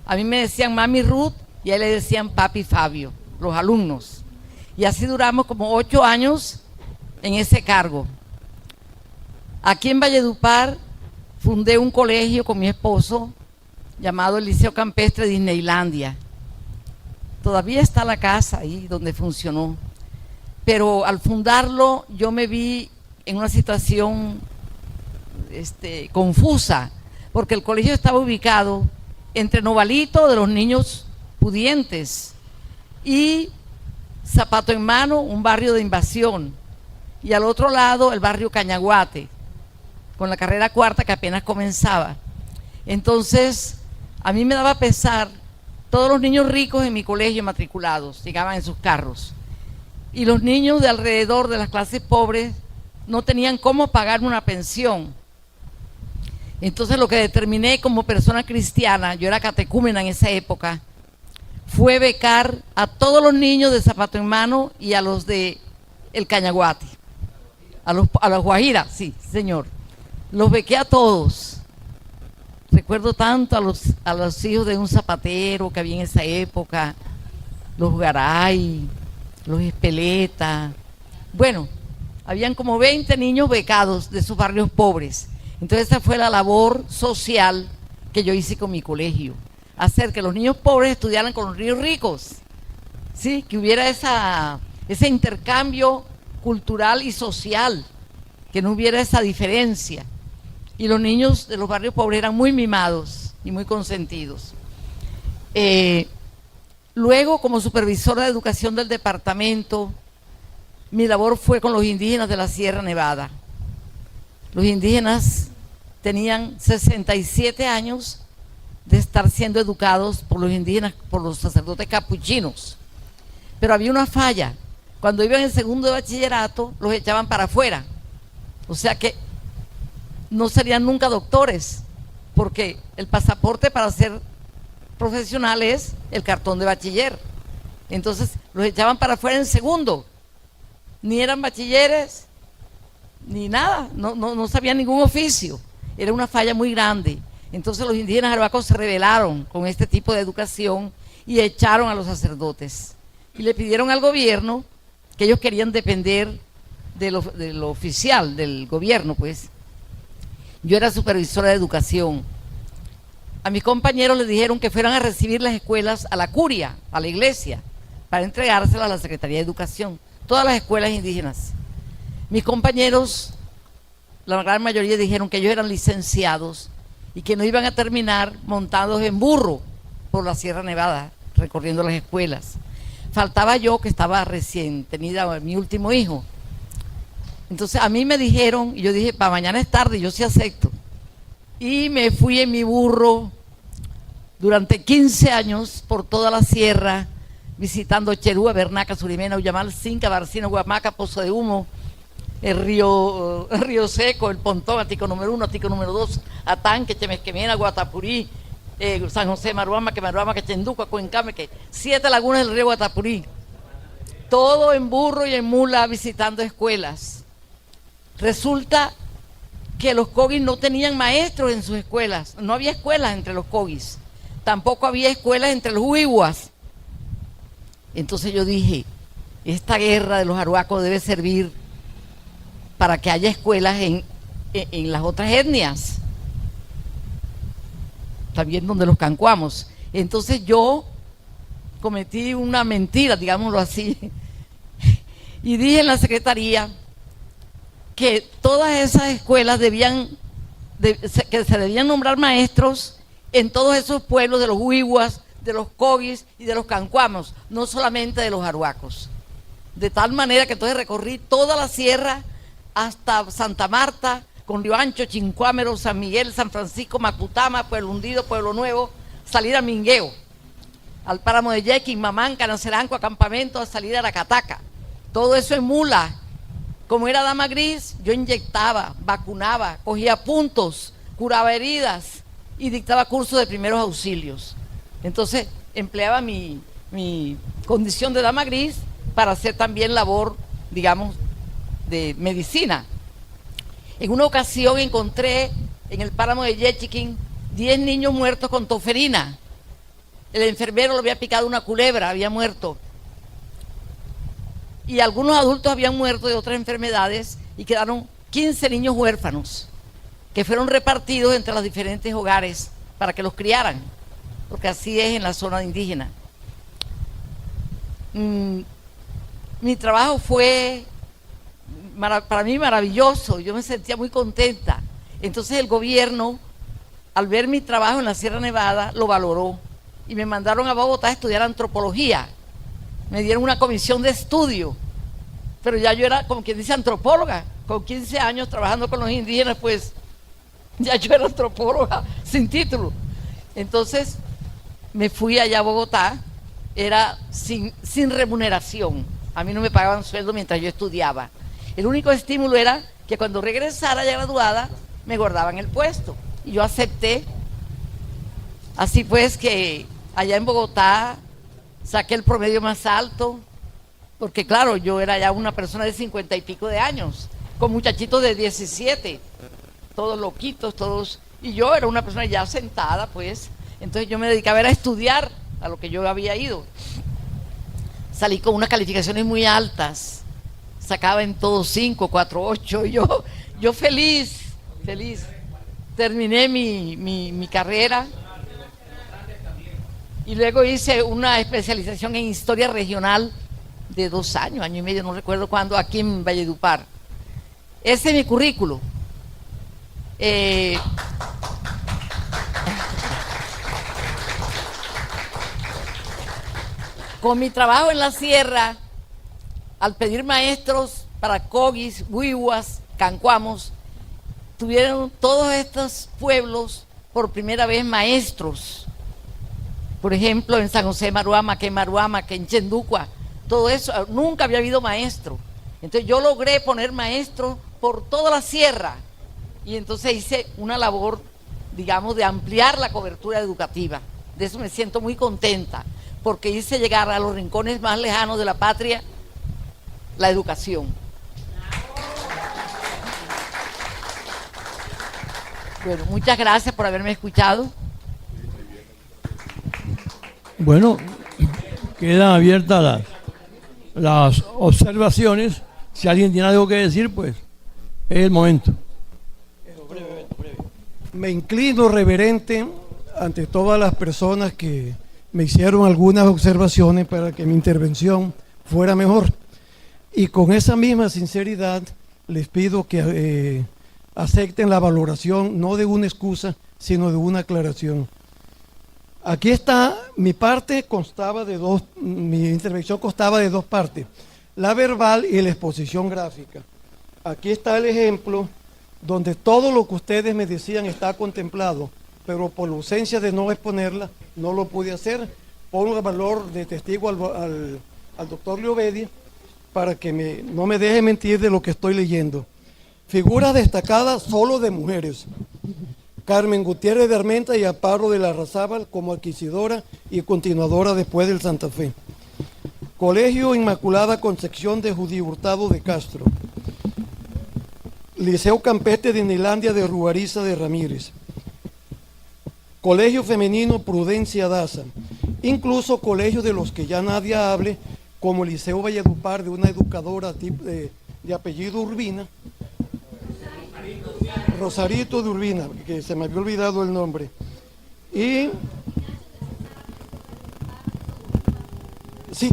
A mí me decían Mami Ruth y a él le decían Papi Fabio, los alumnos. Y así duramos como 8 años en ese cargo. Aquí en Valledupar fundé un colegio con mi esposo llamado el Liceo Campestre Disneylandia. Todavía está la casa ahí donde funcionó. Pero al fundarlo yo me vi en una situación confusa, porque el colegio estaba ubicado entre Novalito, de los niños pudientes, y Zapato en Mano, un barrio de invasión, y al otro lado el barrio Cañaguate, con la carrera cuarta que apenas comenzaba. Entonces a mí me daba pesar todos los niños ricos en mi colegio matriculados, llegaban en sus carros, y los niños de alrededor de las clases pobres no tenían cómo pagar una pensión. Entonces lo que determiné como persona cristiana, yo era catecúmena en esa época, fue becar a todos los niños de Zapato en Mano y a los de el Cañaguate, a los Guajira, sí, señor. Los bequé a todos. Recuerdo tanto a los hijos de un zapatero que había en esa época, los Garay, los Espeleta. Bueno, habían como 20 niños becados de esos barrios pobres. Entonces esa fue la labor social que yo hice con mi colegio, hacer que los niños pobres estudiaran con los niños ricos, ¿sí? Que hubiera ese intercambio cultural y social, que no hubiera esa diferencia. Y los niños de los barrios pobres eran muy mimados y muy consentidos. Luego, como supervisora de educación del departamento, mi labor fue con los indígenas de la Sierra Nevada. Los indígenas tenían 67 años de estar siendo educados por los indígenas, por los sacerdotes capuchinos. Pero había una falla. Cuando iban en segundo de bachillerato, los echaban para afuera. O sea que no serían nunca doctores, porque el pasaporte para ser profesional es el cartón de bachiller. Entonces los echaban para afuera en segundo. Ni eran bachilleres, ni nada, no sabían ningún oficio. Era una falla muy grande. Entonces los indígenas arhuacos se rebelaron con este tipo de educación y echaron a los sacerdotes. Y le pidieron al gobierno, que ellos querían depender de lo oficial, del gobierno, pues. Yo era supervisora de educación. A mis compañeros les dijeron que fueran a recibir las escuelas a la curia, a la iglesia, para entregárselas a la Secretaría de Educación, todas las escuelas indígenas. Mis compañeros, la gran mayoría, dijeron que ellos eran licenciados y que no iban a terminar montados en burro por la Sierra Nevada, recorriendo las escuelas. Faltaba yo, que estaba recién tenida mi último hijo. Entonces a mí me dijeron, y yo dije, para mañana es tarde, yo sí acepto. Y me fui en mi burro durante 15 años por toda la sierra, visitando Cherúa, Bernaca, Surimena, Ullamal, Cinca, Barcino, Guamaca, Pozo de Humo, el río Seco, el Pontón, Atico número 1, Atico número 2, Atanque, Chemesquemena, Guatapurí, San José, Maruama, que Chenduca, Cuencame, que 7 lagunas del río Guatapurí. Todo en burro y en mula visitando escuelas. Resulta que los cogis no tenían maestros en sus escuelas, no había escuelas entre los cogis, tampoco había escuelas entre los huihuas. Entonces yo dije, esta guerra de los arhuacos debe servir para que haya escuelas en las otras etnias, también donde los cancuamos. Entonces yo cometí una mentira, digámoslo así, y dije en la secretaría que todas esas escuelas que se debían nombrar maestros en todos esos pueblos de los huihuas, de los cogis y de los cancuamos, no solamente de los arhuacos. De tal manera que entonces recorrí toda la sierra hasta Santa Marta, con Río Ancho, Chincuámero, San Miguel, San Francisco, Macutama, Pueblo Hundido, Pueblo Nuevo, salir a Mingueo, al páramo de Yequín, Mamán, Canaceranco, a Campamento, a salir a Aracataca. Todo eso en mula. Como era dama gris, yo inyectaba, vacunaba, cogía puntos, curaba heridas y dictaba cursos de primeros auxilios. Entonces empleaba mi condición de dama gris para hacer también labor digamos, de medicina. En una ocasión encontré en el páramo de Yechiquín 10 niños muertos con toferina. El enfermero lo había picado una culebra, había muerto. Y algunos adultos habían muerto de otras enfermedades y quedaron 15 niños huérfanos que fueron repartidos entre los diferentes hogares para que los criaran, porque así es en la zona indígena. Mi trabajo fue para mí maravilloso, yo me sentía muy contenta. Entonces el gobierno, al ver mi trabajo en la Sierra Nevada, lo valoró y me mandaron a Bogotá a estudiar antropología. Me dieron una comisión de estudio, pero ya yo era, como quien dice, antropóloga. Con 15 años trabajando con los indígenas, pues ya yo era antropóloga sin título. Entonces me fui allá a Bogotá, era sin remuneración. A mí no me pagaban sueldo mientras yo estudiaba. El único estímulo era que cuando regresara ya graduada me guardaban el puesto. Y yo acepté. Así pues que allá en Bogotá saqué el promedio más alto, porque claro, yo era ya una persona de 50 y pico de años, con muchachitos de 17, todos loquitos, todos, y yo era una persona ya sentada, pues, entonces yo me dedicaba a estudiar a lo que yo había ido. Salí con unas calificaciones muy altas, sacaba en todos 5, 4, 8, y yo feliz. Terminé mi carrera y luego hice una especialización en historia regional de 2 años, año y medio, no recuerdo cuándo, aquí en Valledupar. Ese es mi currículo. Con mi trabajo en la sierra, al pedir maestros para Coguis, Huihuas, Cancuamos, tuvieron todos estos pueblos por primera vez maestros. Por ejemplo, en San José de Maruama, que en Chenducua, todo eso, nunca había habido maestro. Entonces yo logré poner maestros por toda la sierra y entonces hice una labor, digamos, de ampliar la cobertura educativa. De eso me siento muy contenta, porque hice llegar a los rincones más lejanos de la patria la educación. Bueno, muchas gracias por haberme escuchado. Bueno, quedan abiertas las observaciones. Si alguien tiene algo que decir, pues es el momento. Me inclino reverente ante todas las personas que me hicieron algunas observaciones para que mi intervención fuera mejor. Y con esa misma sinceridad les pido que acepten la valoración, no de una excusa, sino de una aclaración. Aquí está, mi intervención constaba de 2 partes, la verbal y la exposición gráfica. Aquí está el ejemplo donde todo lo que ustedes me decían está contemplado, pero por la ausencia de no exponerla, no lo pude hacer. Pongo el valor de testigo al doctor Leovedia para que no me deje mentir de lo que estoy leyendo. Figuras destacadas solo de mujeres: Carmen Gutiérrez de Armenta y Amparo de Larrazábal como adquisidora y continuadora después del Santa Fe. Colegio Inmaculada Concepción de Judío Hurtado de Castro. Liceo Campestre de Nilandia de Ruariza de Ramírez. Colegio Femenino Prudencia Daza. Incluso colegios de los que ya nadie hable, como el Liceo Valledupar de una educadora de apellido Urbina, Rosarito de Urbina, que se me había olvidado el nombre. Y sí,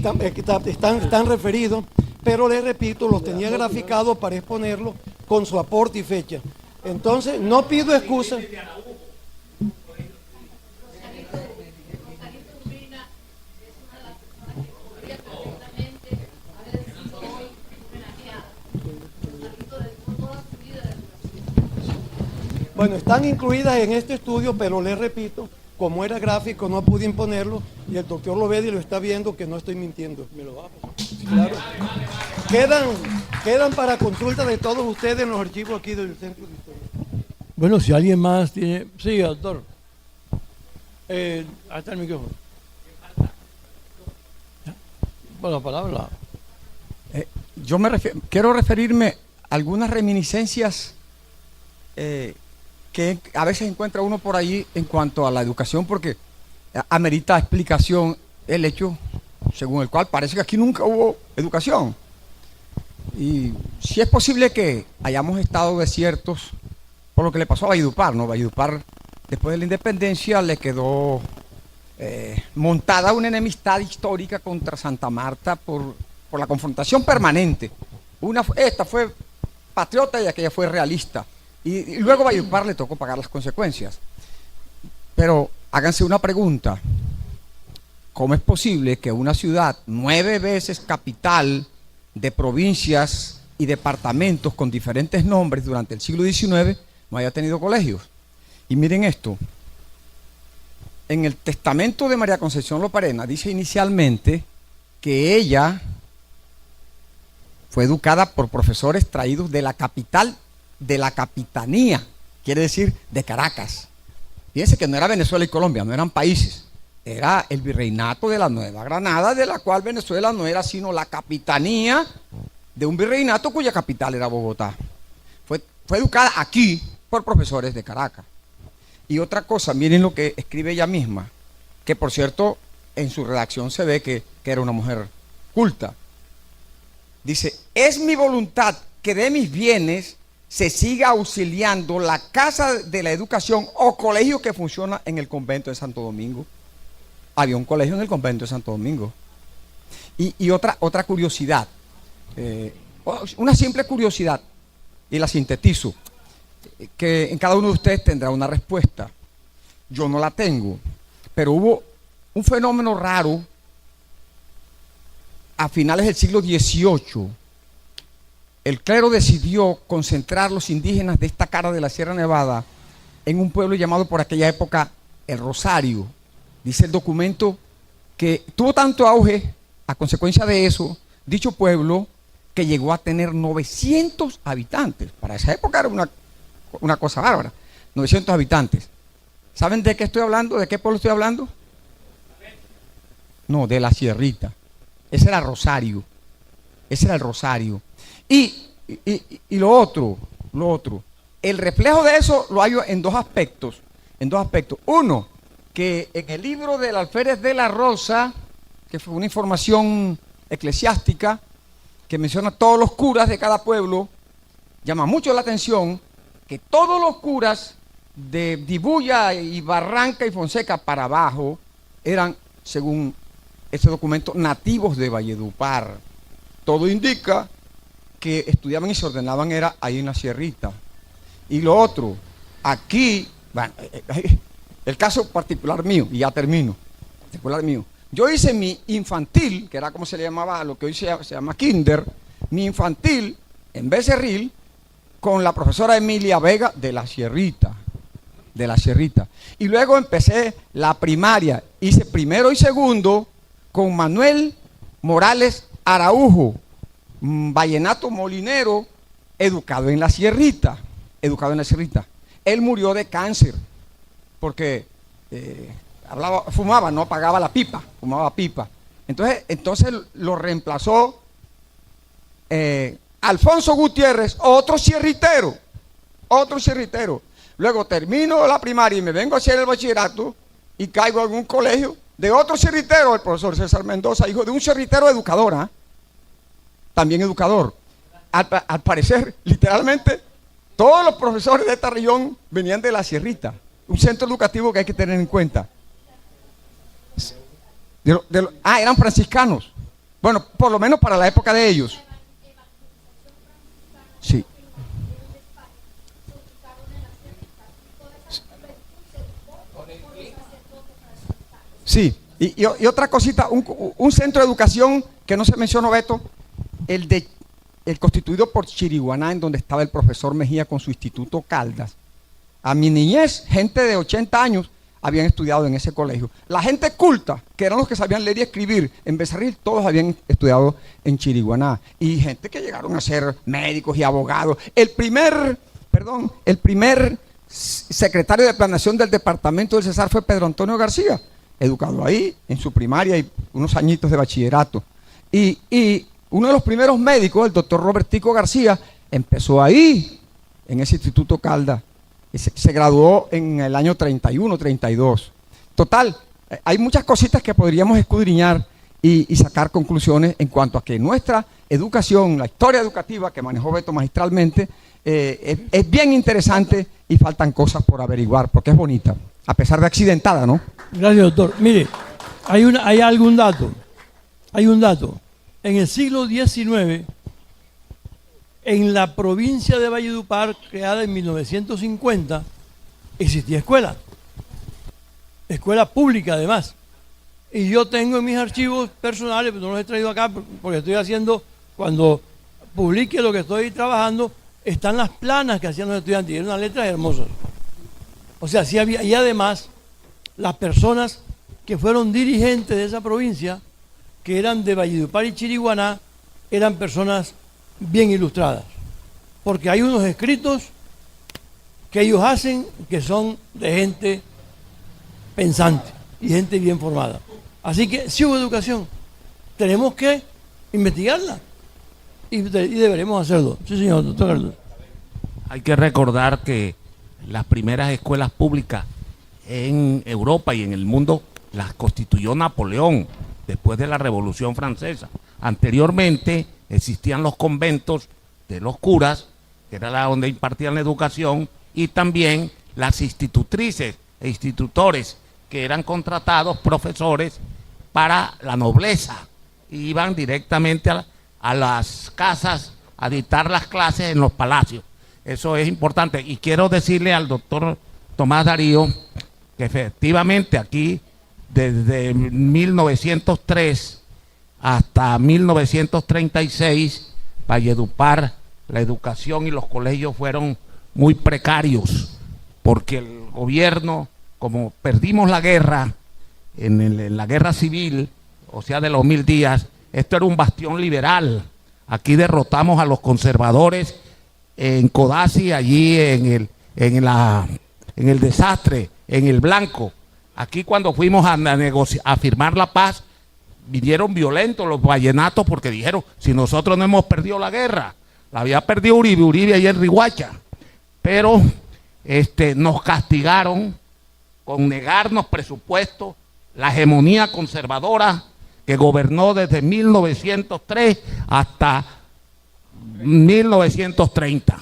están referidos, pero les repito, los tenía graficados para exponerlos con su aporte y fecha. Entonces, no pido excusa. Bueno, están incluidas en este estudio, pero les repito, como era gráfico no pude imponerlo y el doctor Leovedia lo está viendo que no estoy mintiendo. ¿Me lo va a pasar? Claro. Quedan para consulta de todos ustedes en los archivos aquí del Centro de Historia. Bueno, si alguien más tiene... Sí, doctor. Ahí está el micrófono. Por la palabra. quiero referirme a algunas reminiscencias que a veces encuentra uno por ahí en cuanto a la educación, porque amerita explicación el hecho según el cual parece que aquí nunca hubo educación. Y si es posible que hayamos estado desiertos por lo que le pasó a Valledupar, ¿no? Valledupar, después de la independencia, le quedó montada una enemistad histórica contra Santa Marta por la confrontación permanente. Esta fue patriota y aquella fue realista. Y luego a Valledupar le tocó pagar las consecuencias. Pero háganse una pregunta: ¿cómo es posible que una ciudad 9 veces capital de provincias y departamentos con diferentes nombres durante el siglo XIX no haya tenido colegios? Y miren esto, en el testamento de María Concepción Loparena dice inicialmente que ella fue educada por profesores traídos de la capital, de la capitanía, quiere decir de Caracas. Fíjense que no era Venezuela y Colombia, no eran países, era el virreinato de la Nueva Granada, de la cual Venezuela no era sino la capitanía de un virreinato cuya capital era Bogotá. Fue educada aquí por profesores de Caracas. Y otra cosa, miren lo que escribe ella misma, que por cierto en su redacción se ve que era una mujer culta. Dice: es mi voluntad que de mis bienes se siga auxiliando la Casa de la Educación o colegio que funciona en el convento de Santo Domingo. Había un colegio en el convento de Santo Domingo. Y otra curiosidad, una simple curiosidad, y la sintetizo, que en cada uno de ustedes tendrá una respuesta. Yo no la tengo, pero hubo un fenómeno raro a finales del siglo XVIII. El clero decidió concentrar los indígenas de esta cara de la Sierra Nevada en un pueblo llamado por aquella época El Rosario. Dice el documento que tuvo tanto auge a consecuencia de eso, dicho pueblo, que llegó a tener 900 habitantes. Para esa época era una cosa bárbara, 900 habitantes. ¿Saben de qué estoy hablando? ¿De qué pueblo estoy hablando? No, de la Sierrita. Ese era Rosario. Ese era el Rosario. Y lo otro, el reflejo de eso lo hay en dos aspectos. Uno, que en el libro del Alférez de la Rosa, que fue una información eclesiástica, que menciona a todos los curas de cada pueblo, llama mucho la atención que todos los curas de Dibuya y Barranca y Fonseca para abajo eran, según este documento, nativos de Valledupar. Todo indica que estudiaban y se ordenaban era ahí en la Sierrita. Y lo otro, aquí, bueno, el caso particular mío, y ya termino, particular mío. Yo hice mi infantil, que era como se le llamaba, lo que hoy se llama kinder, mi infantil en Becerril, con la profesora Emilia Vega de la Sierrita. Y luego empecé la primaria, hice primero y segundo con Manuel Morales Araujo, vallenato molinero, educado en la Sierrita. Él murió de cáncer porque fumaba, no apagaba la pipa, fumaba pipa. Entonces lo reemplazó Alfonso Gutiérrez, otro sierritero. Luego termino la primaria y me vengo a hacer el bachillerato y caigo en un colegio de otro sierritero, el profesor César Mendoza, hijo de un sierritero educador, también educador. Al parecer, literalmente, todos los profesores de esta región venían de la Sierrita, un centro educativo que hay que tener en cuenta. Eran franciscanos. Bueno, por lo menos para la época de ellos. Sí. Sí, y otra cosita, un centro de educación que no se mencionó, Beto, el constituido por Chiriguaná, en donde estaba el profesor Mejía con su Instituto Caldas. A mi niñez, gente de 80 años habían estudiado en ese colegio. La gente culta, que eran los que sabían leer y escribir en Becerril, todos habían estudiado en Chiriguaná. Y gente que llegaron a ser médicos y abogados. El primer secretario de planeación del departamento del Cesar fue Pedro Antonio García, educado ahí en su primaria y unos añitos de bachillerato. Y Uno de los primeros médicos, el doctor Robertico García, empezó ahí, en ese Instituto Caldas. Se graduó en el año 31, 32. Total, hay muchas cositas que podríamos escudriñar y sacar conclusiones en cuanto a que nuestra educación, la historia educativa que manejó Beto magistralmente, es bien interesante y faltan cosas por averiguar, porque es bonita, a pesar de accidentada, ¿no? Gracias, doctor. Mire, hay un dato. En el siglo XIX, en la provincia de Valledupar, creada en 1950, existía escuela pública además. Y yo tengo en mis archivos personales, pero no los he traído acá porque estoy haciendo, cuando publique lo que estoy trabajando, están las planas que hacían los estudiantes, y eran unas letras hermosas. O sea, sí había, y además las personas que fueron dirigentes de esa provincia, que eran de Valledupar y Chiriguaná, eran personas bien ilustradas, porque hay unos escritos que ellos hacen que son de gente pensante y gente bien formada. Así que si hubo educación, tenemos que investigarla y deberemos hacerlo. Sí, señor doctor Carlos. Hay que recordar que las primeras escuelas públicas en Europa y en el mundo las constituyó Napoleón después de la Revolución Francesa. Anteriormente existían los conventos de los curas, que era la donde impartían la educación, y también las institutrices e institutores, que eran contratados profesores para la nobleza. Iban directamente a las casas a dictar las clases en los palacios. Eso es importante. Y quiero decirle al doctor Tomás Darío que efectivamente aquí, desde 1903 hasta 1936, Valledupar, la educación y los colegios fueron muy precarios, porque el gobierno, como perdimos la guerra, en la guerra civil, o sea, de los 1000 días, esto era un bastión liberal. Aquí derrotamos a los conservadores en Codazzi, allí en el desastre, en el Blanco. Aquí cuando fuimos a firmar la paz, vinieron violentos los vallenatos porque dijeron, si nosotros no hemos perdido la guerra, la había perdido Uribe allá en Riguacha, pero nos castigaron con negarnos presupuesto, la hegemonía conservadora que gobernó desde 1903 hasta 1930.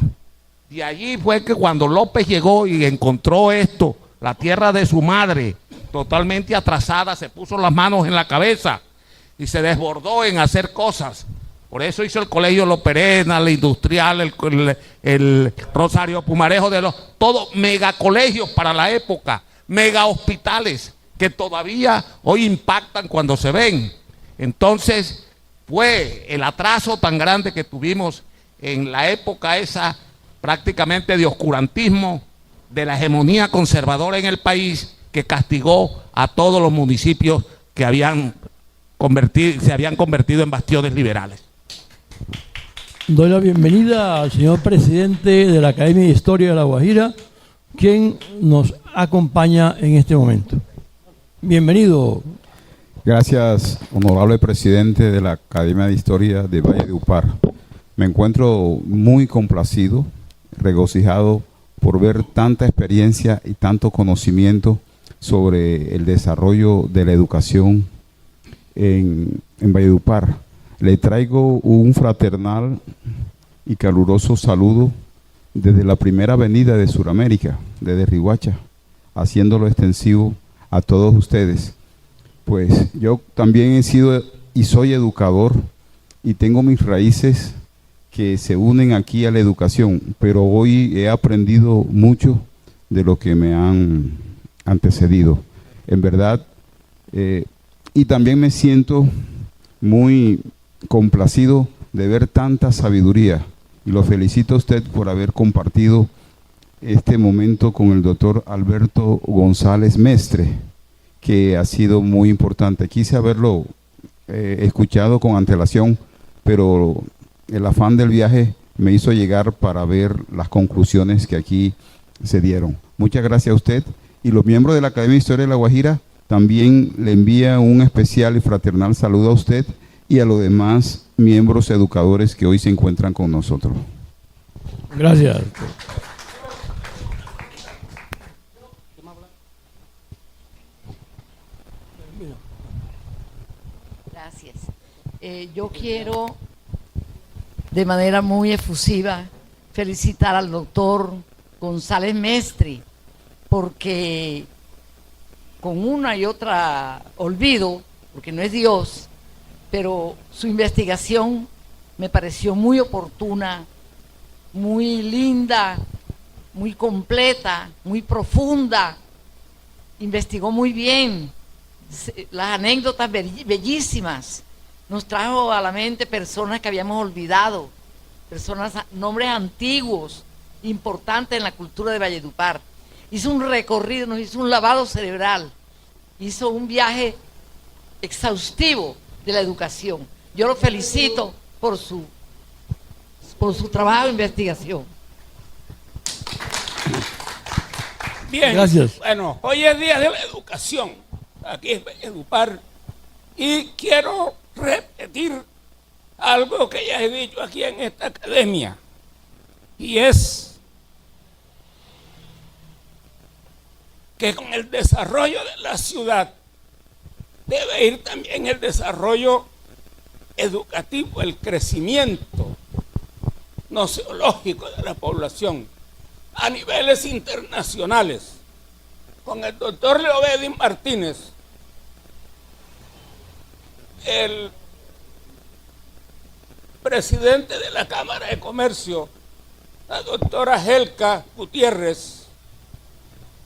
Y allí fue que cuando López llegó y encontró esto, la tierra de su madre, totalmente atrasada, se puso las manos en la cabeza y se desbordó en hacer cosas. Por eso hizo el Colegio Lo Perena, la Industrial, el Rosario Pumarejo, todos megacolegios para la época, mega hospitales que todavía hoy impactan cuando se ven. Entonces fue el atraso tan grande que tuvimos en la época esa prácticamente de oscurantismo, de la hegemonía conservadora en el país, que castigó a todos los municipios que se habían convertido en bastiones liberales. Doy la bienvenida al señor presidente de la Academia de Historia de La Guajira, quien nos acompaña en este momento. Bienvenido. Gracias, honorable presidente de la Academia de Historia de Valledupar. Me encuentro muy complacido, regocijado por ver tanta experiencia y tanto conocimiento sobre el desarrollo de la educación en Valledupar. Le traigo un fraternal y caluroso saludo desde la primera avenida de Sudamérica, desde Riguacha, haciéndolo extensivo a todos ustedes. Pues yo también he sido y soy educador y tengo mis raíces que se unen aquí a la educación, pero hoy he aprendido mucho de lo que me han antecedido. En verdad, y también me siento muy complacido de ver tanta sabiduría y lo felicito a usted por haber compartido este momento con el doctor Alberto González Mestre, que ha sido muy importante. Quise haberlo escuchado con antelación, pero el afán del viaje me hizo llegar para ver las conclusiones que aquí se dieron. Muchas gracias a usted, y los miembros de la Academia de Historia de La Guajira también le envían un especial y fraternal saludo a usted y a los demás miembros educadores que hoy se encuentran con nosotros. Gracias. Gracias. Yo quiero de manera muy efusiva felicitar al doctor González Mestre, porque con una y otra olvido, porque no es Dios, pero su investigación me pareció muy oportuna, muy linda, muy completa, muy profunda. Investigó muy bien, las anécdotas bellísimas. Nos trajo a la mente personas que habíamos olvidado, nombres antiguos, importantes en la cultura de Valledupar. Hizo un recorrido, nos hizo un lavado cerebral, hizo un viaje exhaustivo de la educación. Yo lo felicito por su trabajo de investigación. Bien, Gracias. Bueno, hoy es día de la educación, aquí es Valledupar, y quiero repetir algo que ya he dicho aquí en esta academia, y es que con el desarrollo de la ciudad debe ir también el desarrollo educativo, el crecimiento nociológico de la población a niveles internacionales. Con el doctor Leovedin Martínez, el presidente de la Cámara de Comercio, la doctora Helka Gutiérrez,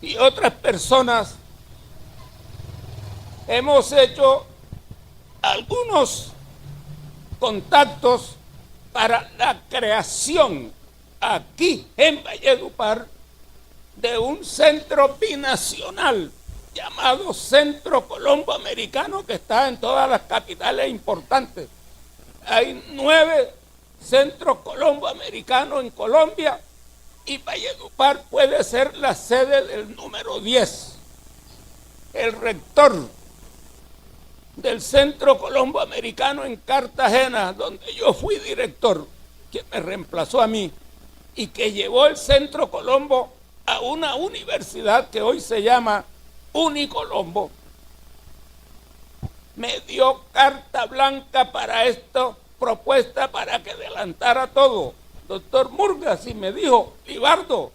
y otras personas, hemos hecho algunos contactos para la creación aquí en Valledupar de un centro binacional llamado Centro Colombo Americano, que está en todas las capitales importantes. Hay 9 centros Colombo Americanos en Colombia y Valledupar puede ser la sede del número 10. El rector del Centro Colombo Americano en Cartagena, donde yo fui director, que me reemplazó a mí, y que llevó el Centro Colombo a una universidad que hoy se llama Unicolombo, me dio carta blanca para esto, propuesta para que adelantara todo. Doctor Murgas, y me dijo: Libardo,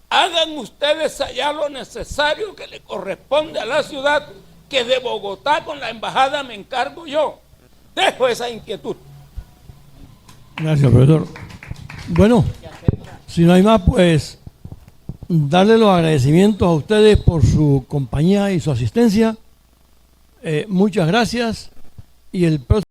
hagan ustedes allá lo necesario que le corresponde a la ciudad, que de Bogotá con la embajada me encargo yo. Dejo esa inquietud. Gracias, profesor. Bueno, si no hay más, pues darle los agradecimientos a ustedes por su compañía y su asistencia. Muchas gracias, y el próximo